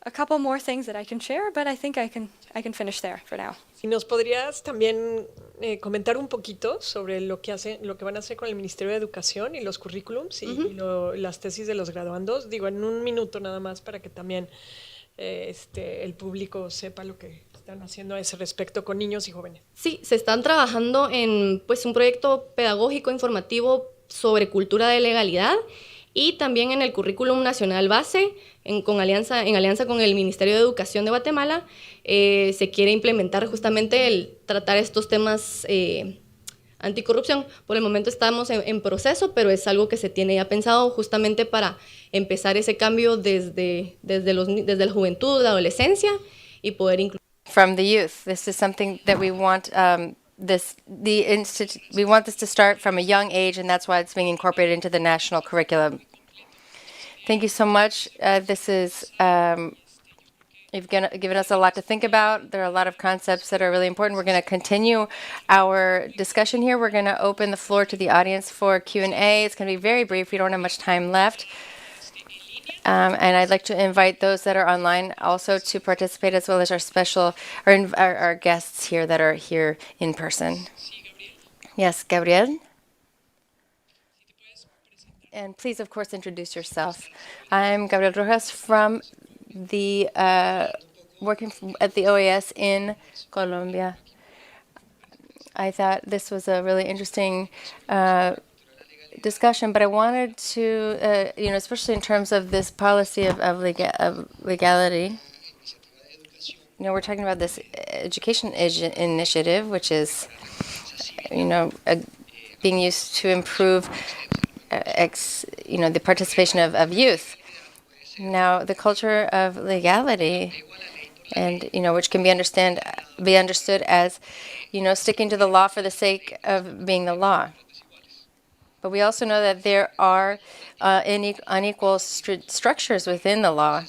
a couple more things that I can share, but I think I can finish there for now. ¿Y nos podrías también comentar un poquito sobre lo que van a hacer con el Ministerio de Educación y los currículums y las tesis de los graduandos? Digo, en un minuto nada más para que también el público sepa lo que están haciendo a ese respecto con niños y jóvenes. Sí, se están trabajando en un proyecto pedagógico informativo sobre cultura de legalidad y también en el currículum nacional base, en alianza con el Ministerio de Educación de Guatemala, se quiere implementar justamente el tratar estos temas anticorrupción. Por el momento estamos en proceso, pero es algo que se tiene ya pensado justamente para empezar ese cambio desde la juventud, la adolescencia y poder incluir. From the youth. This is something that we want we want this to start from a young age, and that's why it's being incorporated into the national curriculum. Thank you so much. You've given us a lot to think about. There are a lot of concepts that are really important. We're going to continue our discussion here. We're going to open the floor to the audience for Q&A. It's going to be very brief. We don't have much time left. And I'd like to invite those that are online also to participate, as well as our guests here that are here in person. Yes, Gabriel? And please, of course, introduce yourself. I'm Gabriel Rojas from the working at the OAS in Colombia. I thought this was a really interesting discussion, but I wanted to, especially in terms of this policy of legality. We're talking about this education initiative, which is, being used to improve, the participation of youth. Now, the culture of legality, and which can be understood as, sticking to the law for the sake of being the law. But we also know that there are unequal structures within the law,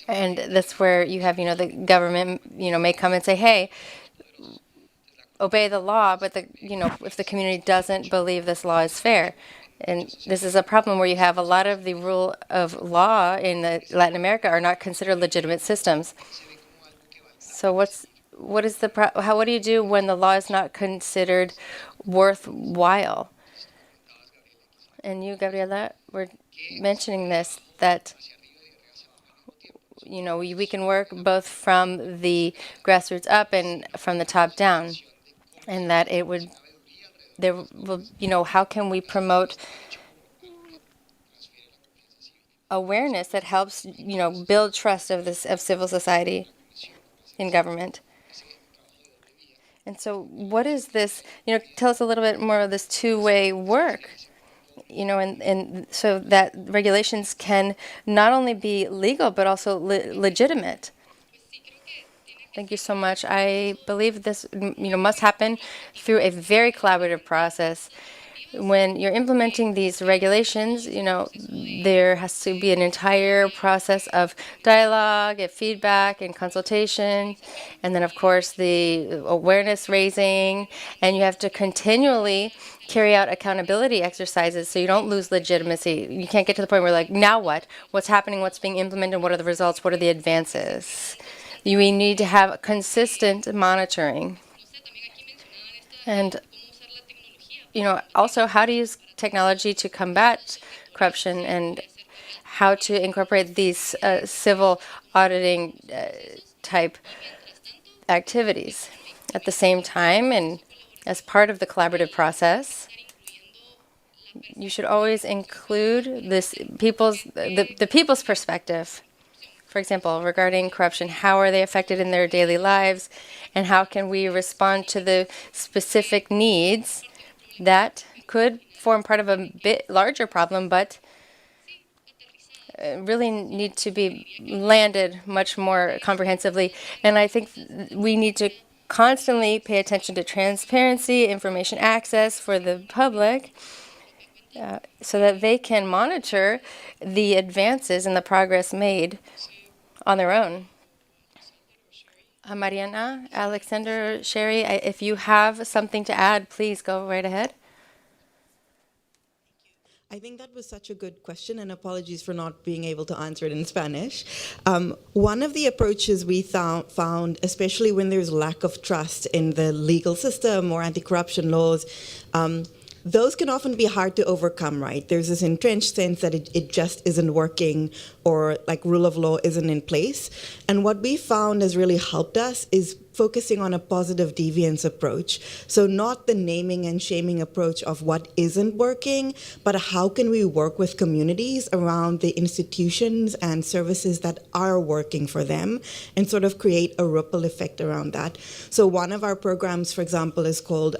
and that's where you have, the government, may come and say, hey, obey the law, but if the community doesn't believe this law is fair. And this is a problem where you have a lot of the rule of law in Latin America are not considered legitimate systems. So what do you do when the law is not considered worthwhile? And you, Gabriela, were mentioning this, that we can work both from the grassroots up and from the top down, and that how can we promote awareness that helps, build trust of civil society in government? And so what is this, tell us a little bit more of this two-way work, and so that regulations can not only be legal, but also legitimate. Thank you so much. I believe this, must happen through a very collaborative process. When you're implementing these regulations, there has to be an entire process of dialogue, and feedback, and consultation, and then, of course, the awareness raising, and you have to continually carry out accountability exercises so you don't lose legitimacy. You can't get to the point where, like, now what? What's happening? What's being implemented? What are the results? What are the advances? We need to have consistent monitoring. And also how to use technology to combat corruption, and how to incorporate these civil auditing type activities. At the same time, and as part of the collaborative process, you should always include the people's perspective. For example, regarding corruption, how are they affected in their daily lives, and how can we respond to the specific needs that could form part of a bit larger problem, but really need to be landed much more comprehensively. And I think we need to constantly pay attention to transparency, information access for the public, so that they can monitor the advances and the progress made on their own. Mariana, Alexander, Cheri, if you have something to add, please go right ahead. I think that was such a good question, and apologies for not being able to answer it in Spanish. One of the approaches we found, especially when there's lack of trust in the legal system or anti-corruption laws, those can often be hard to overcome, right? There's this entrenched sense that it just isn't working, or like rule of law isn't in place. And what we found has really helped us is focusing on a positive deviance approach. So not the naming and shaming approach of what isn't working, but how can we work with communities around the institutions and services that are working for them, and sort of create a ripple effect around that. So one of our programs, for example, is called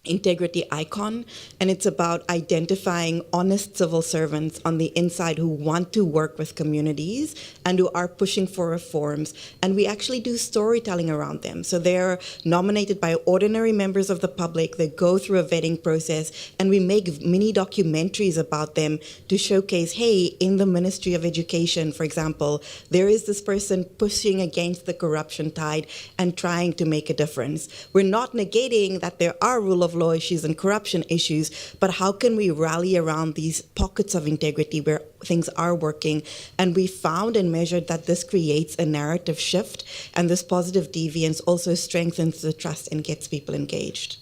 integrity icon, and it's about identifying honest civil servants on the inside who want to work with communities and who are pushing for reforms. And we actually do storytelling around them. So they're nominated by ordinary members of the public. They go through a vetting process, and we make mini documentaries about them to showcase, hey, in the Ministry of Education, for example, there is this person pushing against the corruption tide and trying to make a difference. We're not negating that there are rule of law issues and corruption issues, but how can we rally around these pockets of integrity where things are working? And we found and measured that this creates a narrative shift, and this positive deviance also strengthens the trust and gets people engaged.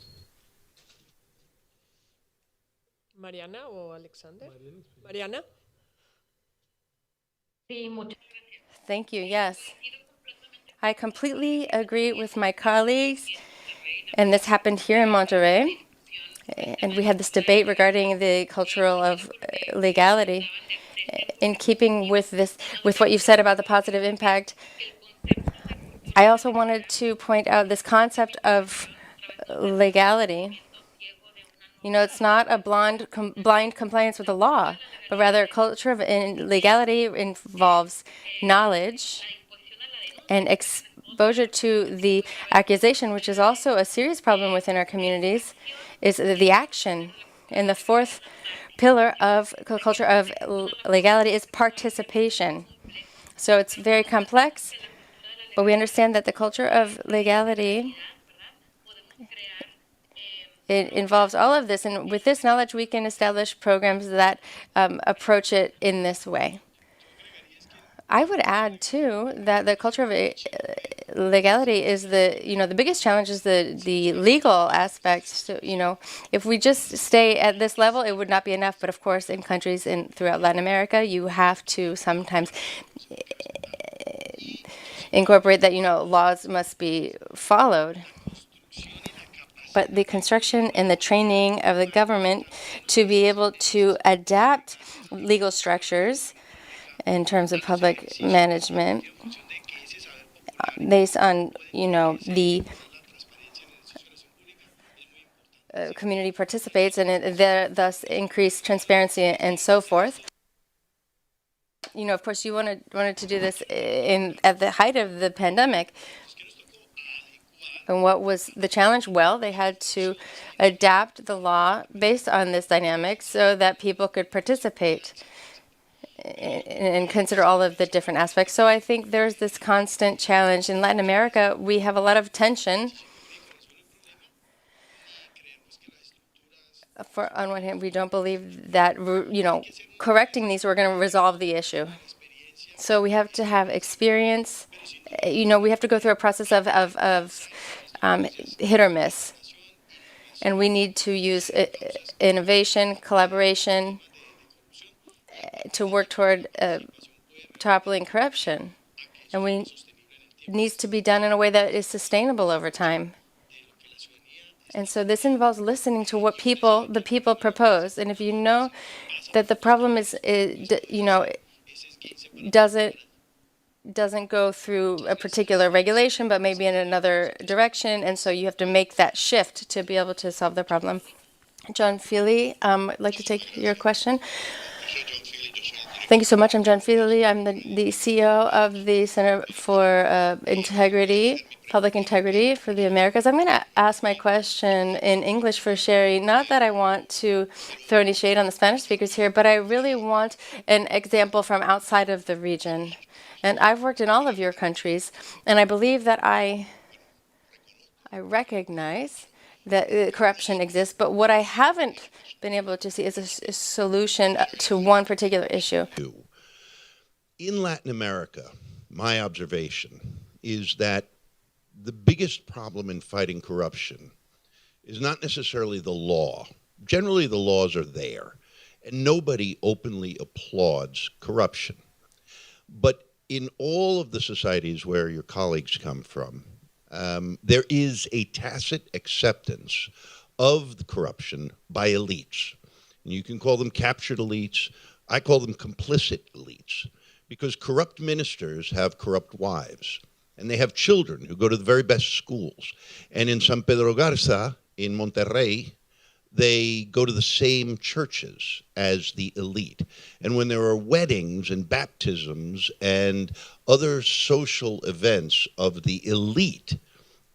Mariana or Alexander? Mariana? Thank you. Yes. I completely agree with my colleagues, and this happened here in Monterrey. And we had this debate regarding the cultural of legality. In keeping with this, with what you've said about the positive impact, I also wanted to point out this concept of legality. You know, it's not a blind compliance with the law, but rather a culture of legality involves knowledge and exposure to the accusation, which is also a serious problem within our communities, is the action. And the fourth pillar of culture of legality is participation. So it's very complex, but we understand that the culture of legality, it involves all of this, and with this knowledge, we can establish programs that approach it in this way. I would add too that the culture of legality is the biggest challenge is the legal aspects. So, if we just stay at this level, it would not be enough. But of course, in countries throughout Latin America, you have to sometimes incorporate that laws must be followed. But the construction and the training of the government to be able to adapt legal structures in terms of public management based on, the community participates and thus increased transparency and so forth. Of course, you wanted to do this at the height of the pandemic. And what was the challenge? Well, they had to adapt the law based on this dynamic so that people could participate and consider all of the different aspects. So I think there's this constant challenge. In Latin America, we have a lot of tension. On one hand, we don't believe that, correcting these, we're going to resolve the issue. So we have to have experience. We have to go through a process of hit or miss. And we need to use innovation, collaboration, to work toward toppling corruption. And it needs to be done in a way that is sustainable over time. And so this involves listening to what the people propose. And if you know that the problem doesn't go through a particular regulation, but maybe in another direction, and so you have to make that shift to be able to solve the problem. John Feely, I'd like to take your question. Thank you so much. I'm John Feely. I'm the CEO of the Center for Public Integrity for the Americas. I'm going to ask my question in English for Cheri. Not that I want to throw any shade on the Spanish speakers here, but I really want an example from outside of the region. And I've worked in all of your countries, and I believe that I recognize that corruption exists, but what I haven't been able to see is a solution to one particular issue. In Latin America, my observation is that the biggest problem in fighting corruption is not necessarily the law. Generally, the laws are there, and nobody openly applauds corruption. But in all of the societies where your colleagues come from, there is a tacit acceptance of the corruption by elites. And you can call them captured elites. I call them complicit elites, because corrupt ministers have corrupt wives, and they have children who go to the very best schools. And in San Pedro Garza, in Monterrey, they go to the same churches as the elite. And when there are weddings and baptisms and other social events of the elite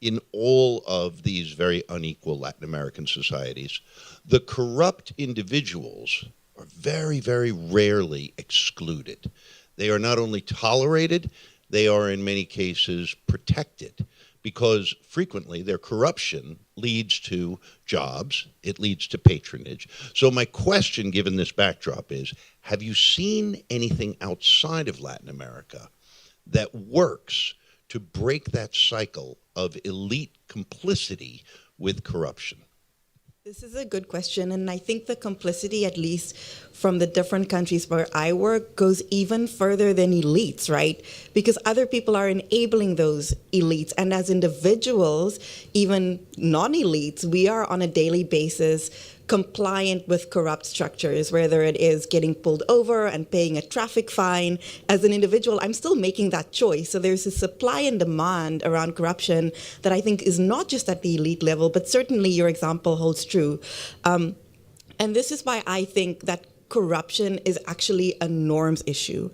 in all of these very unequal Latin American societies, the corrupt individuals are very, very rarely excluded. They are not only tolerated, they are in many cases protected, because frequently their corruption leads to jobs, it leads to patronage. So my question, given this backdrop, is, have you seen anything outside of Latin America that works to break that cycle of elite complicity with corruption? This is a good question, and I think the complicity, at least from the different countries where I work, goes even further than elites, right? Because other people are enabling those elites, and as individuals, even non-elites, we are on a daily basis compliant with corrupt structures, whether it is getting pulled over and paying a traffic fine. As an individual, I'm still making that choice. So there's a supply and demand around corruption that I think is not just at the elite level, but certainly your example holds true. And this is why I think that corruption is actually a norms issue.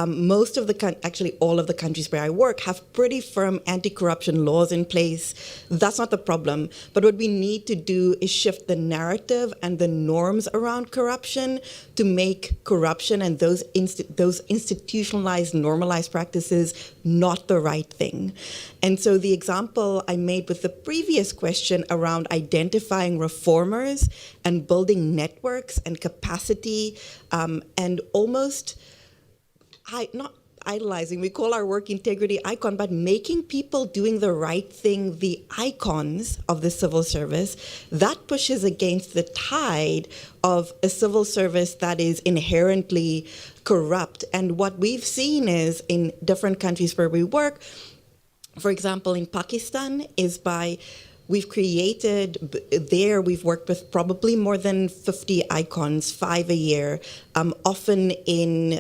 Most of actually all of the countries where I work have pretty firm anti-corruption laws in place. That's not the problem. But what we need to do is shift the narrative and the norms around corruption to make corruption and those institutionalized, normalized practices not the right thing. And so the example I made with the previous question around identifying reformers and building networks and capacity and almost not idolizing, we call our work integrity icon, but making people doing the right thing the icons of the civil service, that pushes against the tide of a civil service that is inherently corrupt. And what we've seen is in different countries where we work, for example, in Pakistan, is by we've created there, we've worked with probably more than 50 icons, 5 a year, often in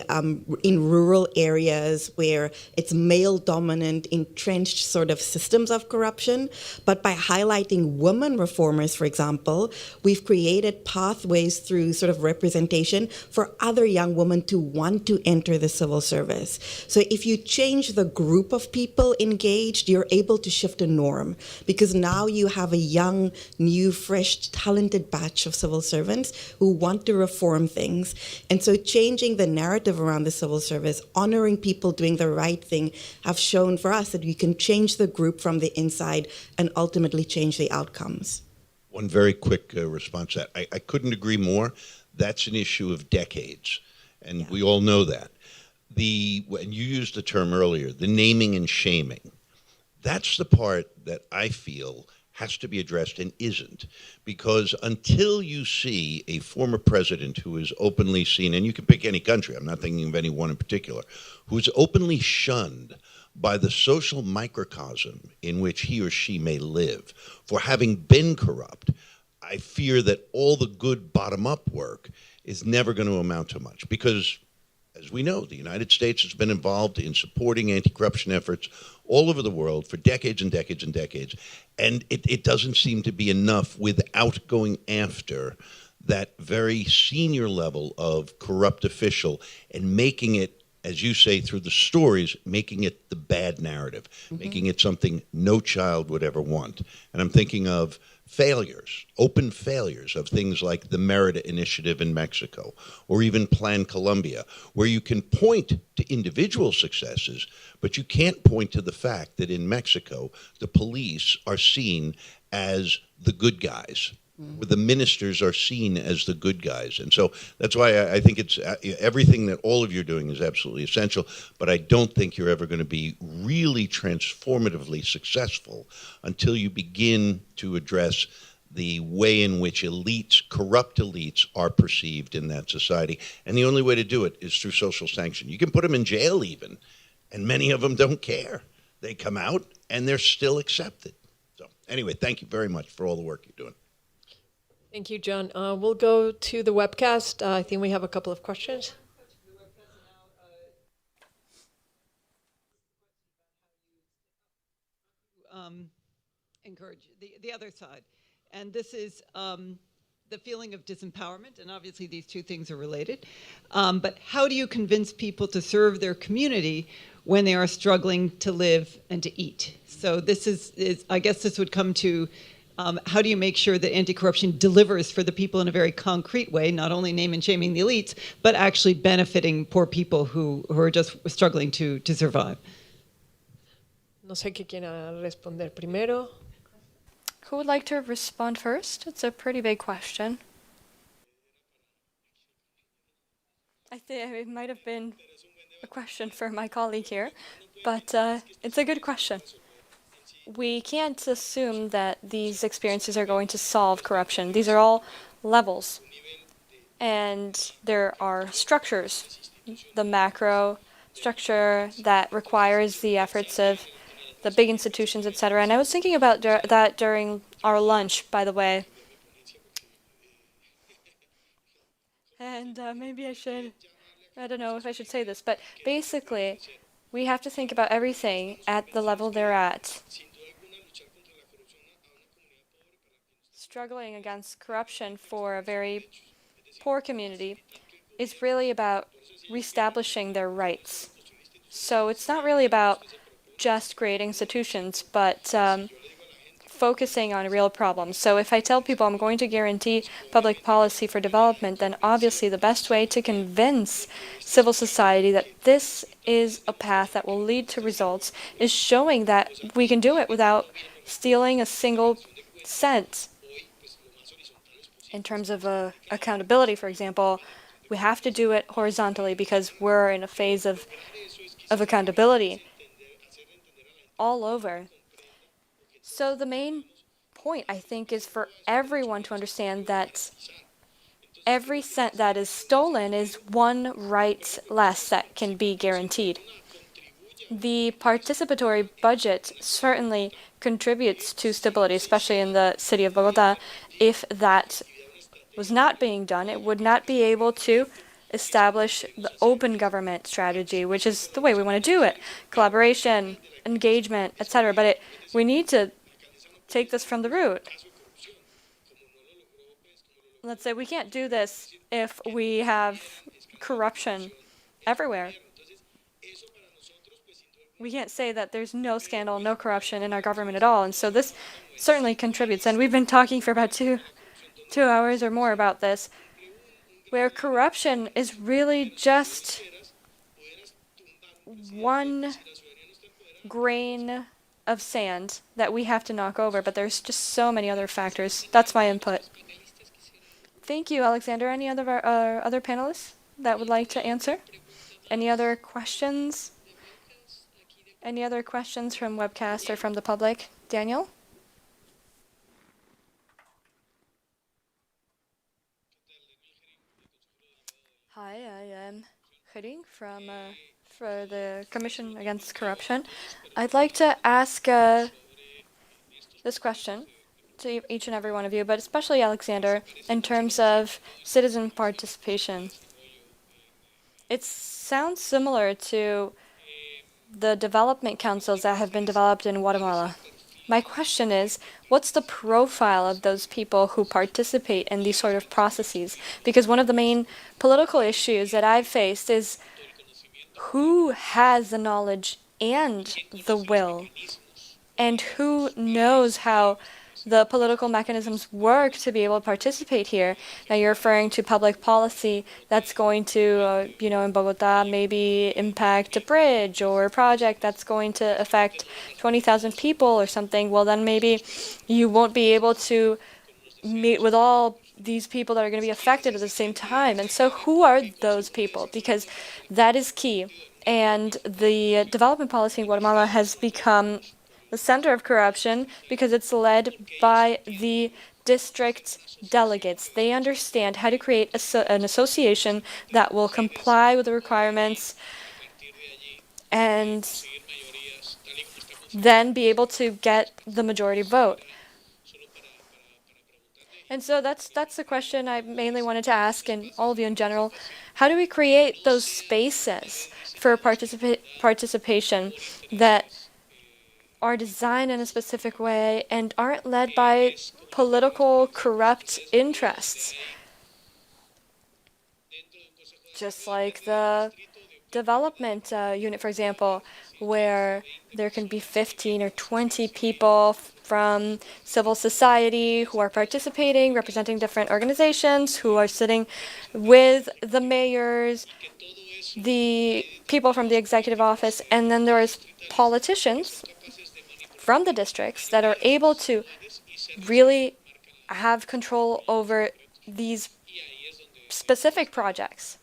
rural areas where it's male-dominant, entrenched sort of systems of corruption. But by highlighting women reformers, for example, we've created pathways through sort of representation for other young women to want to enter the civil service. So if you change the group of people engaged, you're able to shift a norm, because now you have a young, new, fresh, talented batch of civil servants who want to reform things. And so changing the narrative around the civil service, honoring people doing the right thing, have shown for us that we can change the group from the inside and ultimately change the outcomes. One very quick response to that. I couldn't agree more. That's an issue of decades, and we all know that. And you used the term earlier, the naming and shaming. That's the part that I feel has to be addressed and isn't, because until you see a former president who is openly seen, and you can pick any country, I'm not thinking of any one in particular, who is openly shunned by the social microcosm in which he or she may live for having been corrupt, I fear that all the good bottom-up work is never going to amount to much, because as we know, the United States has been involved in supporting anti-corruption efforts all over the world for decades and decades and decades, and it doesn't seem to be enough without going after that very senior level of corrupt official and making it, as you say, through the stories, making it the bad narrative, making it something no child would ever want. And I'm thinking of failures, open failures of things like the Merida Initiative in Mexico, or even Plan Colombia, where you can point to individual successes, but you can't point to the fact that in Mexico, the police are seen as the good guys, where the ministers are seen as the good guys. And so that's why I think it's everything that all of you are doing is absolutely essential, but I don't think you're ever going to be really transformatively successful until you begin to address the way in which elites, corrupt elites, are perceived in that society. And the only way to do it is through social sanction. You can put them in jail even, and many of them don't care. They come out and they're still accepted. So anyway, thank you very much for all the work you're doing. Thank you, John. We'll go to the webcast. I think we have a couple of questions. Encourage the other side. And this is the feeling of disempowerment, and obviously these two things are related. But how do you convince people to serve their community when they are struggling to live and to eat? So this is I guess this would come to how do you make sure that anti-corruption delivers for the people in a very concrete way, not only name and shaming the elites, but actually benefiting poor people who are just struggling to survive? No sé qué quiera responder primero. Who would like to respond first? It's a pretty big question. I think it might have been a question for my colleague here, but it's a good question. We can't assume that these experiences are going to solve corruption. These are all levels, and there are structures. The macro structure that requires the efforts of the big institutions, etc. And I was thinking about that during our lunch, by the way. And maybe I don't know if I should say this, but basically, we have to think about everything at the level they're at. Struggling against corruption for a very poor community is really about reestablishing their rights. So it's not really about just great institutions, but focusing on real problems. So if I tell people I'm going to guarantee public policy for development, then obviously the best way to convince civil society that this is a path that will lead to results is showing that we can do it without stealing a single cent. In terms of accountability, for example, we have to do it horizontally because we're in a phase of accountability all over. So the main point, I think, is for everyone to understand that every cent that is stolen is one right less that can be guaranteed. The participatory budget certainly contributes to stability, especially in the city of Bogota. If that was not being done, it would not be able to establish the open government strategy, which is the way we want to do it. Collaboration, engagement, etc. But we need to take this from the root. Let's say we can't do this if we have corruption everywhere. We can't say that there's no scandal, no corruption in our government at all. And so this certainly contributes. And we've been talking for about two hours or more about this, where corruption is really just one grain of sand that we have to knock over, but there's just so many other factors. That's my input. Thank you, Alexander. Any other panelists that would like to answer? Any other questions? Any other questions from webcast or from the public? Daniel? Hi, I am Cheri from for the Commission Against Corruption. I'd like to ask this question to each and every one of you, but especially Alexander, in terms of citizen participation. It sounds similar to the development councils that have been developed in Guatemala. My question is, what's the profile of those people who participate in these sort of processes? Because one of the main political issues that I've faced is who has the knowledge and the will, and who knows how the political mechanisms work to be able to participate here. Now you're referring to public policy that's going to, in Bogota, maybe impact a bridge or a project that's going to affect 20,000 people or something. Well, then maybe you won't be able to meet with all these people that are going to be affected at the same time. And so who are those people? Because that is key. And the development policy in Guatemala has become the center of corruption because it's led by the district delegates. They understand how to create an association that will comply with the requirements and then be able to get the majority vote. And so that's the question I mainly wanted to ask, and all of you in general. How do we create those spaces for participation that are designed in a specific way and aren't led by political corrupt interests. Just like the development unit, for example, where there can be 15 or 20 people from civil society who are participating, representing different organizations, who are sitting with the mayors, the people from the executive office, and then there's politicians from the districts that are able to really have control over these specific projects.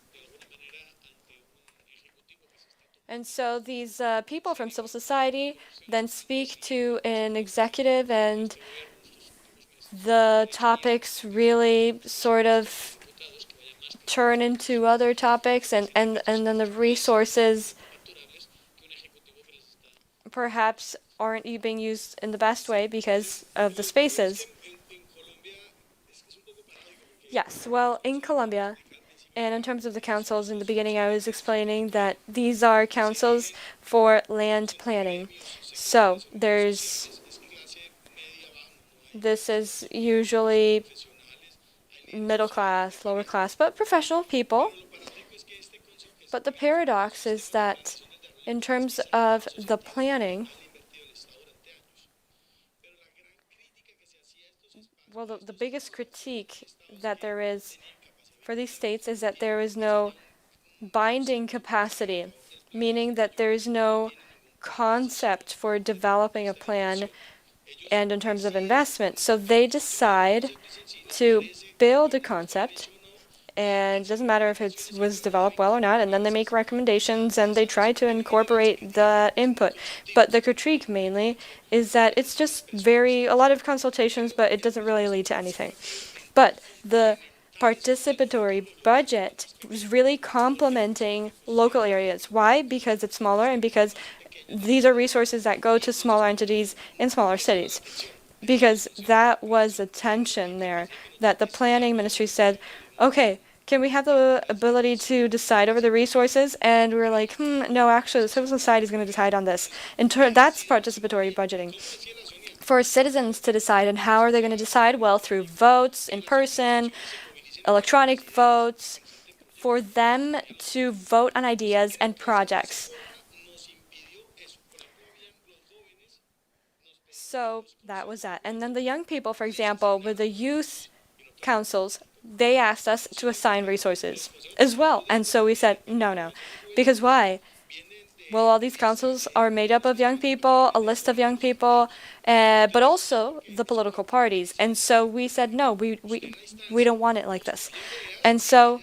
And so these people from civil society then speak to an executive, and the topics really sort of turn into other topics, and then the resources perhaps aren't being used in the best way because of the spaces. Yes, well, in Colombia, and in terms of the councils, in the beginning I was explaining that these are councils for land planning. So this is usually middle class, lower class, but professional people. But the paradox is that in terms of the planning, well, the biggest critique that there is for these states is that there is no binding capacity, meaning that there is no concept for developing a plan and in terms of investment. So they decide to build a concept, and it doesn't matter if it was developed well or not, and then they make recommendations and they try to incorporate the input. But the critique mainly is that it's just a lot of consultations, but it doesn't really lead to anything. But the participatory budget is really complementing local areas. Why? Because it's smaller and because these are resources that go to smaller entities in smaller cities. Because that was the tension there, that the planning ministry said, okay, can we have the ability to decide over the resources? And we were like, no, actually, the civil society is going to decide on this. That's participatory budgeting. For citizens to decide, and how are they going to decide? Well, through votes, in person, electronic votes, for them to vote on ideas and projects. So that was that. And then the young people, for example, with the youth councils, they asked us to assign resources as well. And so we said, no. Because why? Well, all these councils are made up of young people, a list of young people, but also the political parties. And so we said, no, we don't want it like this. And so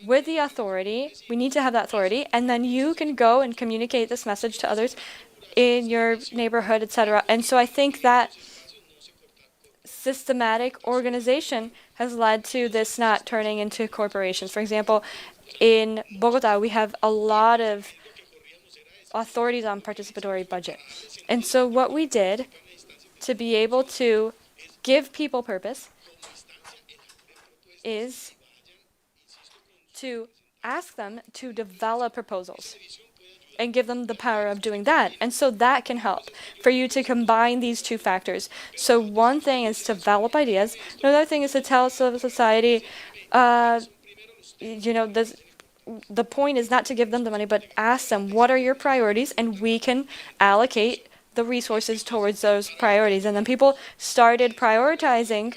with the authority, we need to have that authority, and then you can go and communicate this message to others in your neighborhood, etc. And so I think that systematic organization has led to this not turning into corporations. For example, in Bogota, we have a lot of authorities on participatory budget. And so what we did to be able to give people purpose is to ask them to develop proposals and give them the power of doing that. And so that can help for you to combine these two factors. So one thing is to develop ideas. Another thing is to tell civil society, the point is not to give them the money, but ask them, what are your priorities? And we can allocate the resources towards those priorities. And then people started prioritizing,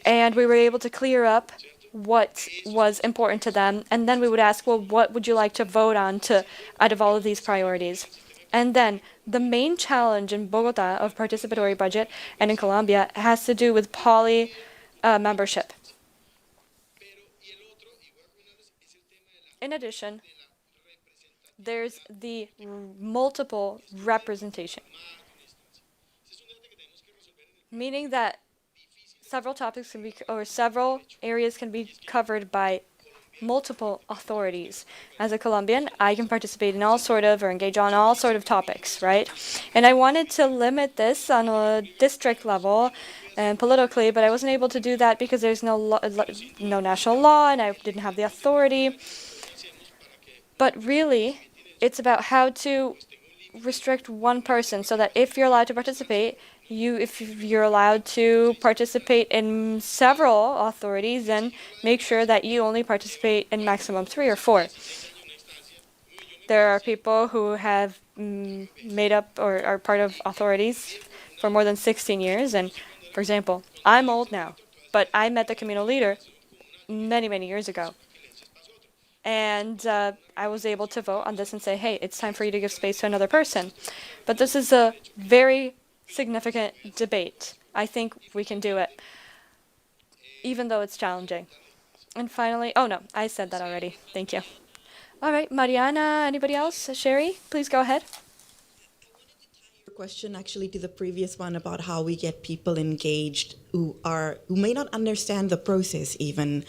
and we were able to clear up what was important to them. And then we would ask, well, what would you like to vote on out of all of these priorities? And then the main challenge in Bogota of participatory budget and in Colombia has to do with poly membership. In addition, there's the multiple representation, meaning that several topics can be, or several areas can be covered by multiple authorities. As a Colombian, I can participate in all sort of, or engage on all sort of topics, right? And I wanted to limit this on a district level and politically, but I wasn't able to do that because there's no national law, and I didn't have the authority. But really, it's about how to restrict one person so that if you're allowed to participate, if you're allowed to participate in several authorities, then make sure that you only participate in maximum 3 or 4. There are people who have made up or are part of authorities for more than 16 years. And for example, I'm old now, but I met the communal leader many, many years ago. And I was able to vote on this and say, hey, it's time for you to give space to another person. But this is a very significant debate. I think we can do it, even though it's challenging. And finally, oh no, I said that already. Thank you. All right, Mariana, anybody else? Cheri, please go ahead. Question actually to the previous one about how we get people engaged who may not understand the process even,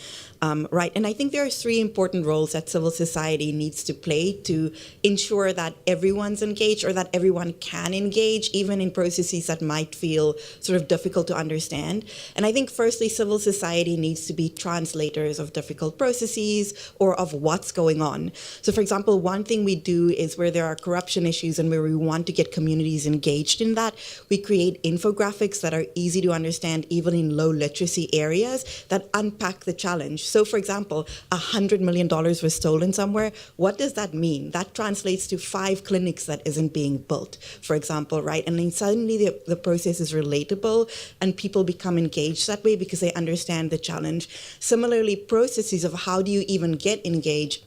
right? And I think there are 3 important roles that civil society needs to play to ensure that everyone's engaged or that everyone can engage, even in processes that might feel sort of difficult to understand. And I think firstly, civil society needs to be translators of difficult processes or of what's going on. So for example, one thing we do is where there are corruption issues and where we want to get communities engaged in that, we create infographics that are easy to understand even in low literacy areas that unpack the challenge. So for example, $100 million was stolen somewhere. What does that mean? That translates to 5 clinics that isn't being built, for example, right? And then suddenly the process is relatable and people become engaged that way because they understand the challenge. Similarly, processes of how do you even get engaged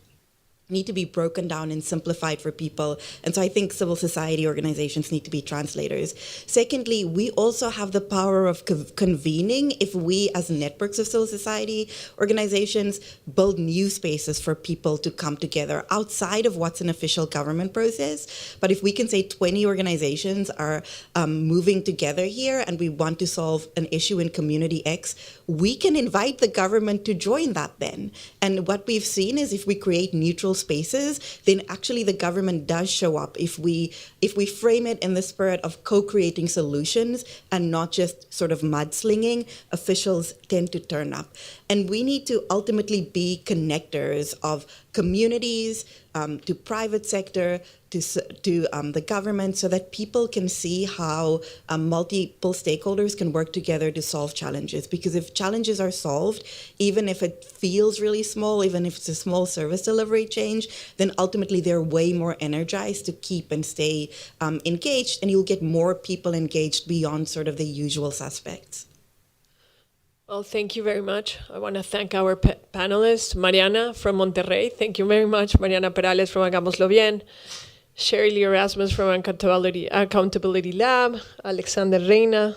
need to be broken down and simplified for people. And so I think civil society organizations need to be translators. Secondly, we also have the power of convening if we as networks of civil society organizations build new spaces for people to come together outside of what's an official government process. But if we can say 20 organizations are moving together here and we want to solve an issue in community X, we can invite the government to join that then. And what we've seen is if we create neutral spaces, then actually the government does show up if we frame it in the spirit of co-creating solutions and not just sort of mudslinging. Officials tend to turn up. And we need to ultimately be connectors of communities, to private sector, to the government, so that people can see how multiple stakeholders can work together to solve challenges. Because if challenges are solved, even if it feels really small, even if it's a small service delivery change, then ultimately they're way more energized to keep and stay engaged, and you'll get more people engaged beyond sort of the usual suspects. Well, thank you very much. I want to thank our panelists, Mariana from Monterrey. Thank you very much, Mariana Perales from Hagámoslo Bien, Cheri-Leigh Erasmus from Accountability Lab, Alexander Reina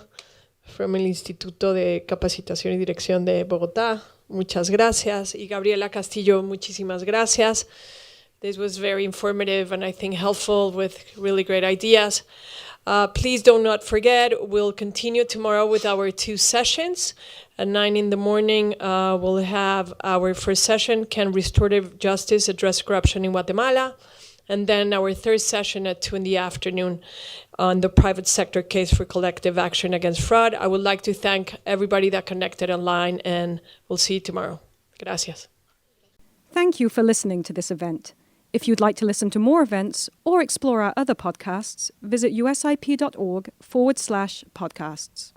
from el Instituto de Capacitación y Dirección de Bogotá. Muchas gracias. Y Gabriela Castillo, muchísimas gracias. This was very informative and I think helpful with really great ideas. Please do not forget, we'll continue tomorrow with our 2 sessions. At 9 in the morning, we'll have our first session, Can Restorative Justice Address Corruption in Guatemala? And then our 3rd session at 2 in the afternoon on the private sector case for collective action against fraud. I would like to thank everybody that connected online, and we'll see you tomorrow. Gracias. Thank you for listening to this event. If you'd like to listen to more events or explore our other podcasts, visit usip.org/podcasts.